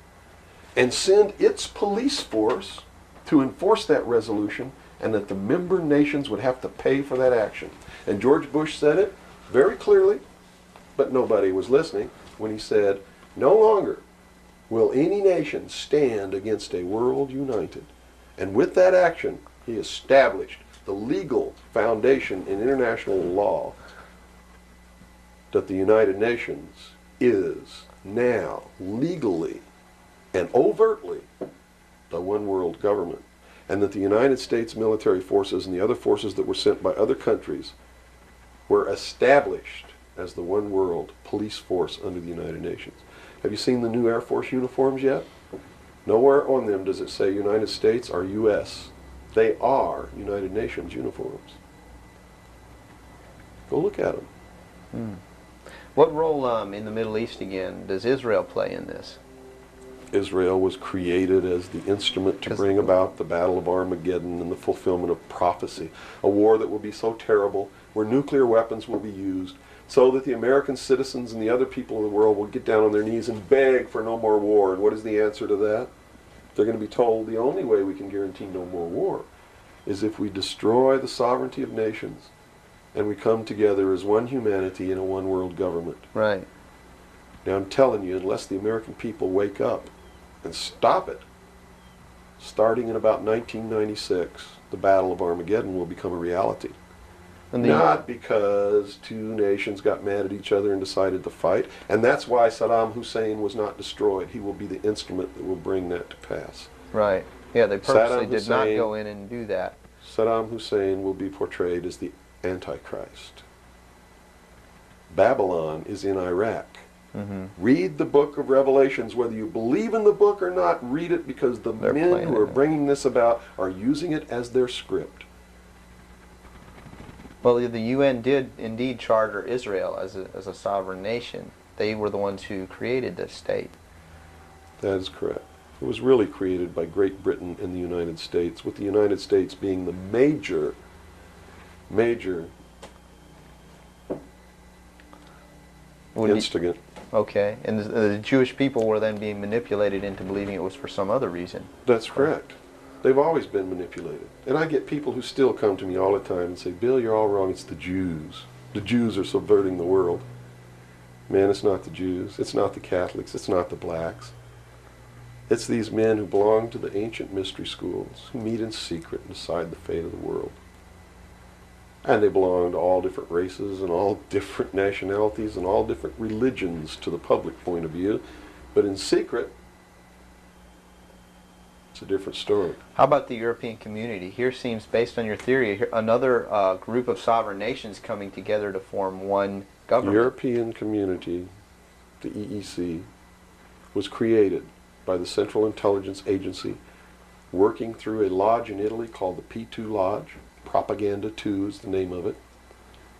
and send its police force to enforce that resolution, and that the member nations would have to pay for that action. And George Bush said it very clearly, but nobody was listening, when he said, no longer will any nation stand against a world united. And with that action, he established the legal foundation in international law that the United Nations is now legally and overtly the one world government, and that the United States military forces and the other forces that were sent by other countries were established as the one world police force under the United Nations. Have you seen the new Air Force uniforms yet? Nowhere on them does it say United States or U.S. They are United Nations uniforms. Go look at them. What role in the Middle East again does Israel play in this? Israel was created as the instrument to bring about the Battle of Armageddon and the fulfillment of prophecy, a war that will be so terrible, where nuclear weapons will be used, so that the American citizens and the other people in the world will get down on their knees and beg for no more war. And what is the answer to that? They're going to be told the only way we can guarantee no more war is if we destroy the sovereignty of nations and we come together as one humanity in a one world government. Right. Now I'm telling you, unless the American people wake up and stop it, starting in about 1996, the Battle of Armageddon will become a reality. Not because two nations got mad at each other and decided to fight, and that's why Saddam Hussein was not destroyed. He will be the instrument that will bring that to pass. Right. Yeah, they purposely did not go in and do that. Saddam Hussein will be portrayed as the Antichrist. Babylon is in Iraq. Read the book of Revelations. Whether you believe in the book or not, read it, because the men who are bringing this about are using it as their script. Well, the UN did indeed charter Israel as a sovereign nation. They were the ones who created this state. That is correct. It was really created by Great Britain and the United States, with the United States being the major instigant. Okay, and the Jewish people were then being manipulated into believing it was for some other reason. That's correct. They've always been manipulated. And I get people who still come to me all the time and say, Bill, you're all wrong. It's the Jews. The Jews are subverting the world. Man, it's not the Jews. It's not the Catholics. It's not the blacks. It's these men who belong to the ancient mystery schools, who meet in secret and decide the fate of the world. And they belong to all different races and all different nationalities and all different religions to the public point of view. But in secret, it's a different story. How about the European community? Here seems, based on your theory, another group of sovereign nations coming together to form one government. The European community, the EEC, was created by the Central Intelligence Agency, working through a lodge in Italy called the P2 Lodge. Propaganda 2 is the name of it,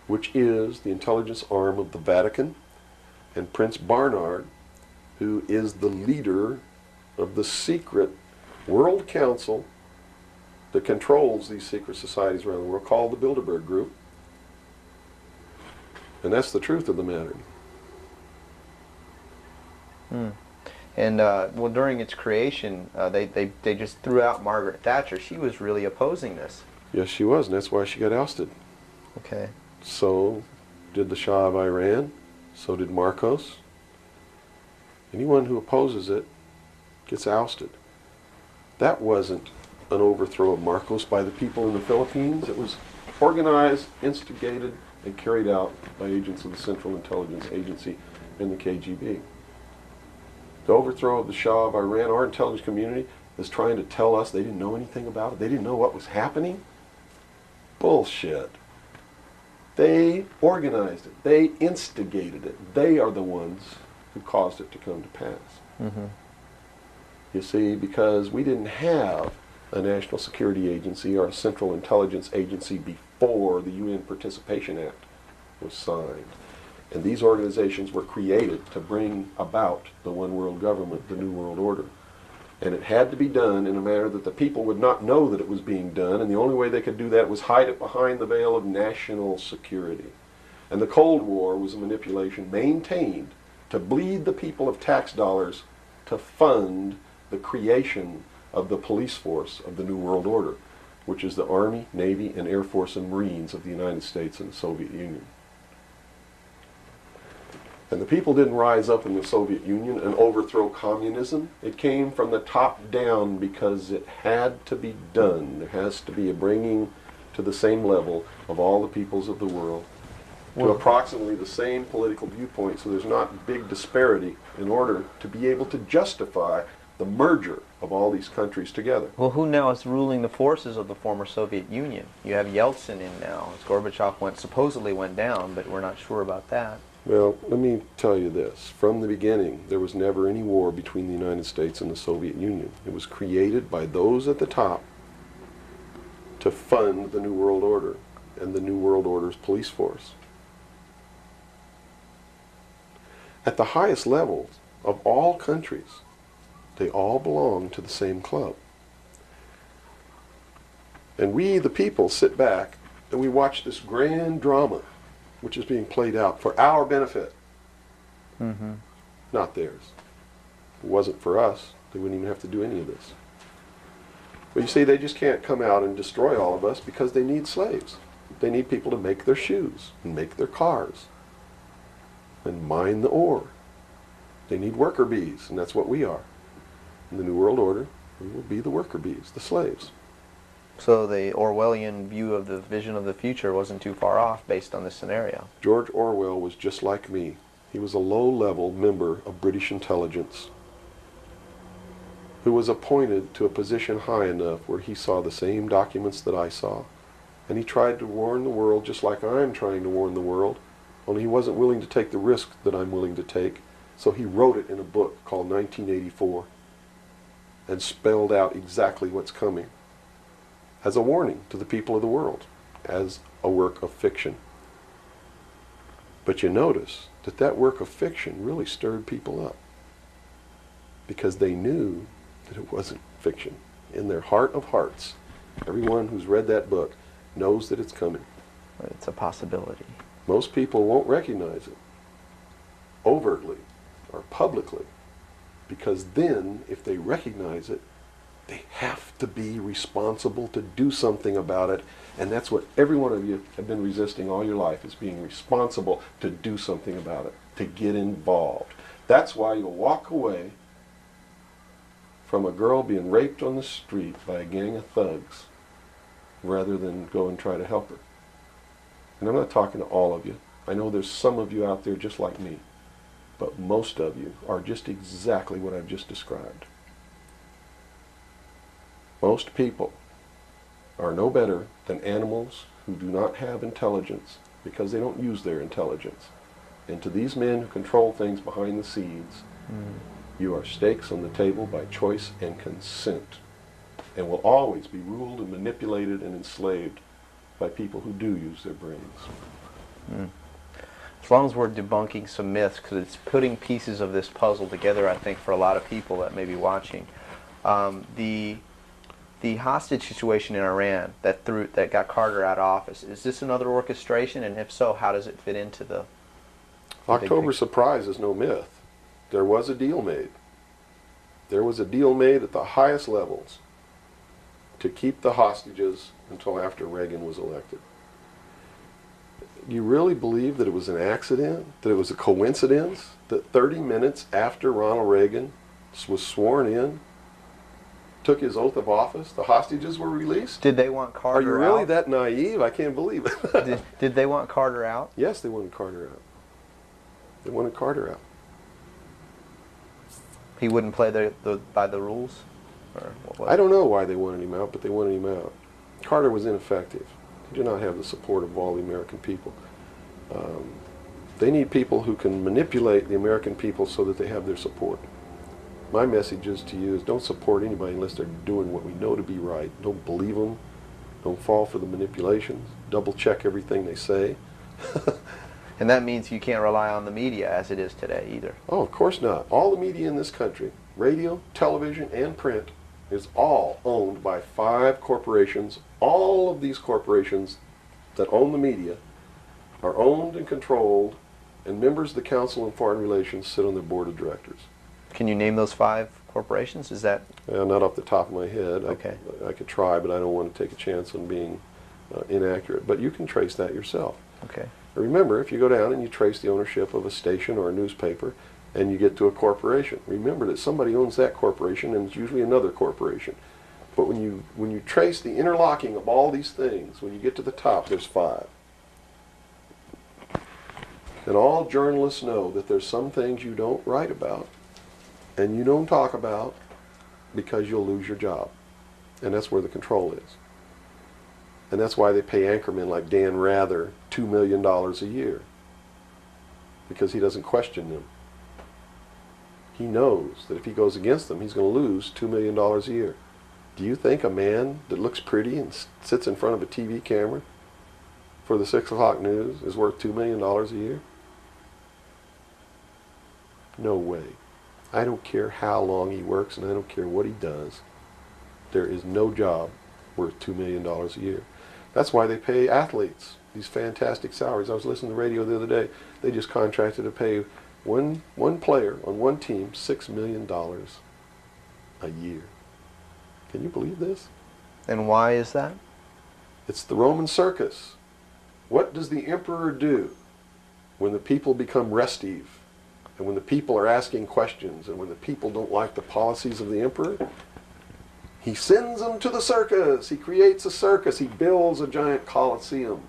which is the intelligence arm of the Vatican. And Prince Bernhard, who is the leader of the secret World Council that controls these secret societies around the world, called the Bilderberg Group. And that's the truth of the matter. And well, during its creation, they just threw out Margaret Thatcher. She was really opposing this. Yes, she was, and that's why she got ousted. Okay. So did the Shah of Iran. So did Marcos. Anyone who opposes it gets ousted. That wasn't an overthrow of Marcos by the people in the Philippines. It was organized, instigated, and carried out by agents of the Central Intelligence Agency and the KGB. The overthrow of the Shah of Iran, our intelligence community is trying to tell us they didn't know anything about it. They didn't know what was happening. Bullshit. They organized it. They instigated it. They are the ones who caused it to come to pass. You see, because we didn't have a National Security Agency or a Central Intelligence Agency before the UN Participation Act was signed. And these organizations were created to bring about the one world government, the New World Order. And it had to be done in a manner that the people would not know that it was being done, and the only way they could do that was hide it behind the veil of national security. And the Cold War was a manipulation maintained to bleed the people of tax dollars to fund the creation of the police force of the New World Order, which is the Army, Navy, and Air Force and Marines of the United States and the Soviet Union. And the people didn't rise up in the Soviet Union and overthrow communism. It came from the top down because it had to be done. There has to be a bringing to the same level of all the peoples of the world to approximately the same political viewpoint, so there's not big disparity in order to be able to justify the merger of all these countries together. Well, who now is ruling the forces of the former Soviet Union? You have Yeltsin in now, as Gorbachev supposedly went down, but we're not sure about that. Well, let me tell you this. From the beginning, there was never any war between the United States and the Soviet Union. It was created by those at the top to fund the New World Order and the New World Order's police force. At the highest levels of all countries, they all belong to the same club. And we, the people, sit back and we watch this grand drama which is being played out for our benefit, not theirs. If it wasn't for us, they wouldn't even have to do any of this. But you see, they just can't come out and destroy all of us because they need slaves. They need people to make their shoes and make their cars and mine the ore. They need worker bees, and that's what we are. In the New World Order, we will be the worker bees, the slaves. So the Orwellian view of the vision of the future wasn't too far off based on this scenario. George Orwell was just like me. He was a low-level member of British intelligence who was appointed to a position high enough where he saw the same documents that I saw. And he tried to warn the world just like I'm trying to warn the world, only he wasn't willing to take the risk that I'm willing to take. So he wrote it in a book called 1984 and spelled out exactly what's coming as a warning to the people of the world, as a work of fiction. But you notice that that work of fiction really stirred people up because they knew that it wasn't fiction. In their heart of hearts, everyone who's read that book knows that it's coming. It's a possibility. Most people won't recognize it overtly or publicly, because then, if they recognize it, they have to be responsible to do something about it. And that's what every one of you have been resisting all your life, is being responsible to do something about it, to get involved. That's why you'll walk away from a girl being raped on the street by a gang of thugs rather than go and try to help her. And I'm not talking to all of you. I know there's some of you out there just like me, but most of you are just exactly what I've just described. Most people are no better than animals who do not have intelligence because they don't use their intelligence. And to these men who control things behind the scenes, you are stakes on the table by choice and consent, and will always be ruled and manipulated and enslaved by people who do use their brains. As long as we're debunking some myths, because it's putting pieces of this puzzle together, I think, for a lot of people that may be watching. The hostage situation in Iran that got Carter out of office, is this another orchestration? And if so, how does it fit into the October surprise is no myth. There was a deal made. There was a deal made at the highest levels to keep the hostages until after Reagan was elected. You really believe that it was an accident, that it was a coincidence, that 30 minutes after Ronald Reagan was sworn in, took his oath of office, the hostages were released? Did they want Carter out? Are you really that naive? I can't believe it. Did they want Carter out? Yes, they wanted Carter out. They wanted Carter out. He wouldn't play by the rules? Or what? I don't know why they wanted him out, but they wanted him out. Carter was ineffective. He did not have the support of all the American people. They need people who can manipulate the American people so that they have their support. My message is to you is don't support anybody unless they're doing what we know to be right. Don't believe them. Don't fall for the manipulations. Double check everything they say. And that means you can't rely on the media as it is today either. Oh, of course not. All the media in this country, radio, television, and print, is all owned by 5 corporations. All of these corporations that own the media are owned and controlled, and members of the Council on Foreign Relations sit on their board of directors. Can you name those 5 corporations? Is that... Not off the top of my head. Okay. I could try, but I don't want to take a chance on being inaccurate. But you can trace that yourself. Okay. Remember, if you go down and you trace the ownership of a station or a newspaper, and you get to a corporation, remember that somebody owns that corporation, and it's usually another corporation. But when you trace the interlocking of all these things, when you get to the top, there's 5. And all journalists know that there's some things you don't write about, and you don't talk about, because you'll lose your job. And that's where the control is. And that's why they pay anchormen like Dan Rather $2 million a year. Because he doesn't question them. He knows that if he goes against them, he's going to lose $2 million a year. Do you think a man that looks pretty and sits in front of a TV camera for the 6 o'clock news is worth $2 million a year? No way. I don't care how long he works and I don't care what he does. There is no job worth $2 million a year. That's why they pay athletes these fantastic salaries. I was listening to the radio the other day. They just contracted to pay one player on one team $6 million a year. Can you believe this? And why is that? It's the Roman circus. What does the emperor do when the people become restive, and when the people are asking questions, and when the people don't like the policies of the emperor? He sends them to the circus. He creates a circus. He builds a giant coliseum.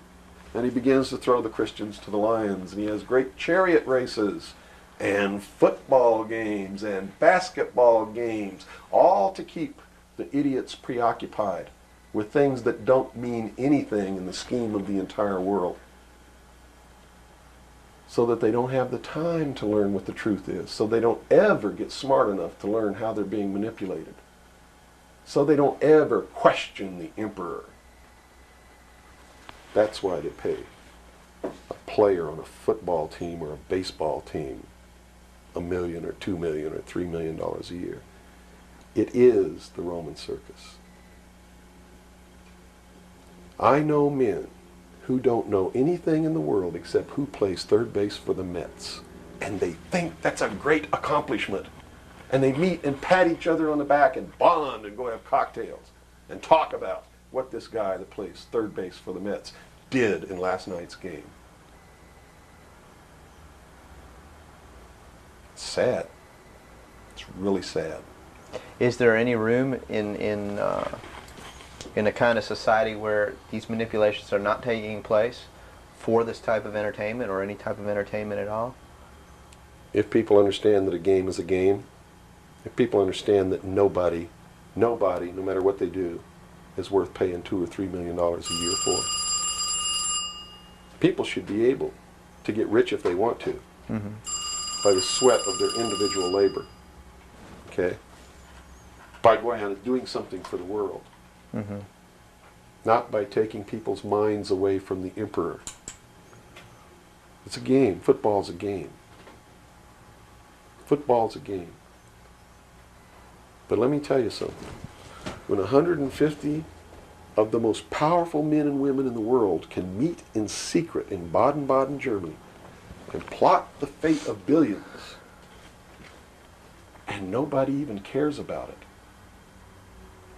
And he begins to throw the Christians to the lions. And he has great chariot races and football games and basketball games, all to keep the idiots preoccupied with things that don't mean anything in the scheme of the entire world, so that they don't have the time to learn what the truth is, so they don't ever get smart enough to learn how they're being manipulated, so they don't ever question the emperor. That's why they pay a player on a football team or a baseball team $1 million or $2 million or $3 million a year. It is the Roman circus. I know men who don't know anything in the world except who plays third base for the Mets. And they think that's a great accomplishment. And they meet and pat each other on the back and bond and go have cocktails and talk about what this guy that plays third base for the Mets did in last night's game. It's sad. It's really sad. Is there any room in a kind of society where these manipulations are not taking place for this type of entertainment, or any type of entertainment at all? If people understand that a game is a game, if people understand that nobody, no matter what they do, is worth paying $2 or $3 million a year for, people should be able to get rich if they want to, by the sweat of their individual labor. Okay? By going out and doing something for the world. Not by taking people's minds away from the emperor. It's a game. Football's a game. Football's a game. But let me tell you something. When 150 of the most powerful men and women in the world can meet in secret in Baden-Baden, Germany, and plot the fate of billions, and nobody even cares about it,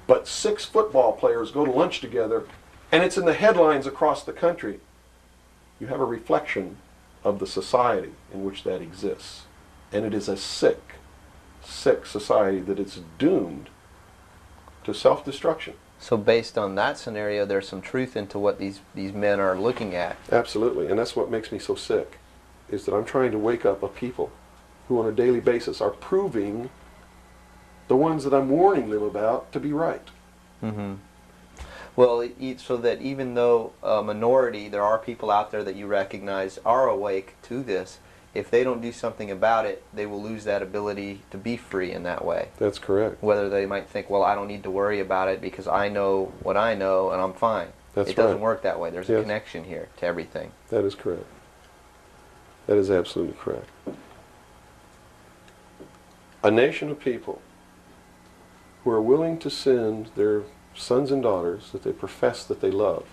but 6 football players go to lunch together, and it's in the headlines across the country, you have a reflection of the society in which that exists. And it is a sick society that is doomed to self-destruction. So based on that scenario, there's some truth into what these men are looking at. Absolutely, and that's what makes me so sick, is that I'm trying to wake up a people who on a daily basis are proving the ones that I'm warning them about to be right. Well, so that even though a minority, there are people out there that you recognize are awake to this, if they don't do something about it, they will lose that ability to be free in that way. That's correct. Whether they might think, well, I don't need to worry about it because I know what I know and I'm fine. That's it doesn't right. work that way. There's a Yes. connection here to everything. That is correct. That is absolutely correct. A nation of people who are willing to send their sons and daughters that they profess that they love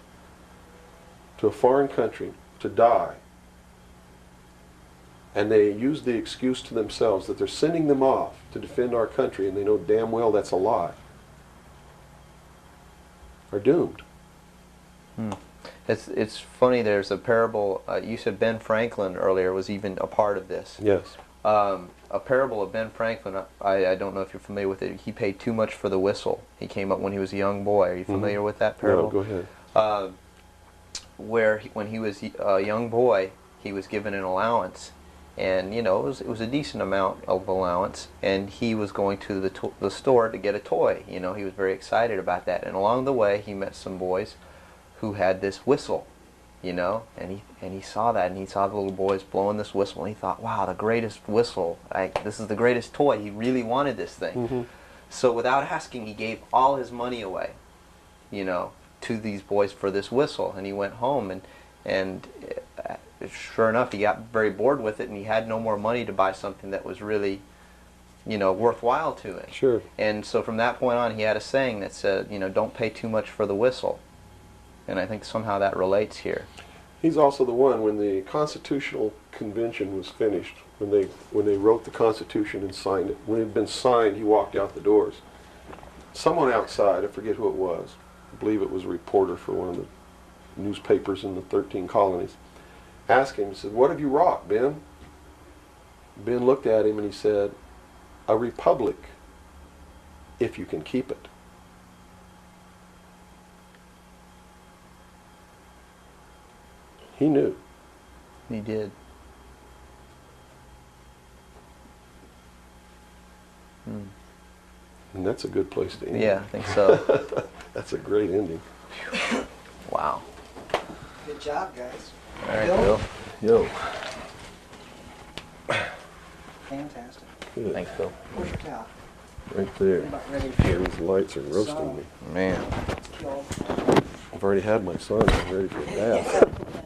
to a foreign country to die, and they use the excuse to themselves that they're sending them off to defend our country, and they know damn well that's a lie, are doomed. It's funny, there's a parable, you said Ben Franklin earlier was even a part of this. Yes. A parable of Ben Franklin, I don't know if you're familiar with it. He paid too much for the whistle. He came up when he was a young boy. Are you familiar with that parable? No, go ahead. Where when he was a young boy, he was given an allowance, and you know it was a decent amount of allowance, and he was going to the store to get a toy. You know, he was very excited about that, and along the way he met some boys who had this whistle, you know, and he saw that, and he saw the little boys blowing this whistle, and he thought, wow, the greatest whistle, this is the greatest toy. He really wanted this thing. Mm-hmm. So without asking, he gave all his money away, you know, to these boys for this whistle, and he went home, and sure enough, he got very bored with it, and he had no more money to buy something that was really, you know, worthwhile to him. Sure. And so from that point on, he had a saying that said, you know, don't pay too much for the whistle. And I think somehow that relates here. He's also the one, when the Constitutional Convention was finished, when they wrote the Constitution and signed it, when it had been signed, he walked out the doors. Someone outside, I forget who it was, I believe it was a reporter for one of the newspapers in the 13 colonies, asked him, he said, "What have you wrought, Ben?" Ben looked at him and he said, "A republic, if you can keep it." He knew. He did. And that's a good place to end. Yeah, I think so. That's a great ending. Wow. Good job, guys. All right, Bill? Bill. Yo. Fantastic. Good. Thanks, Bill. Where's your towel? Right there. I'm about ready Yeah, to these lights are roasting me. Man. kill. I've already had my son. I'm ready for a bath.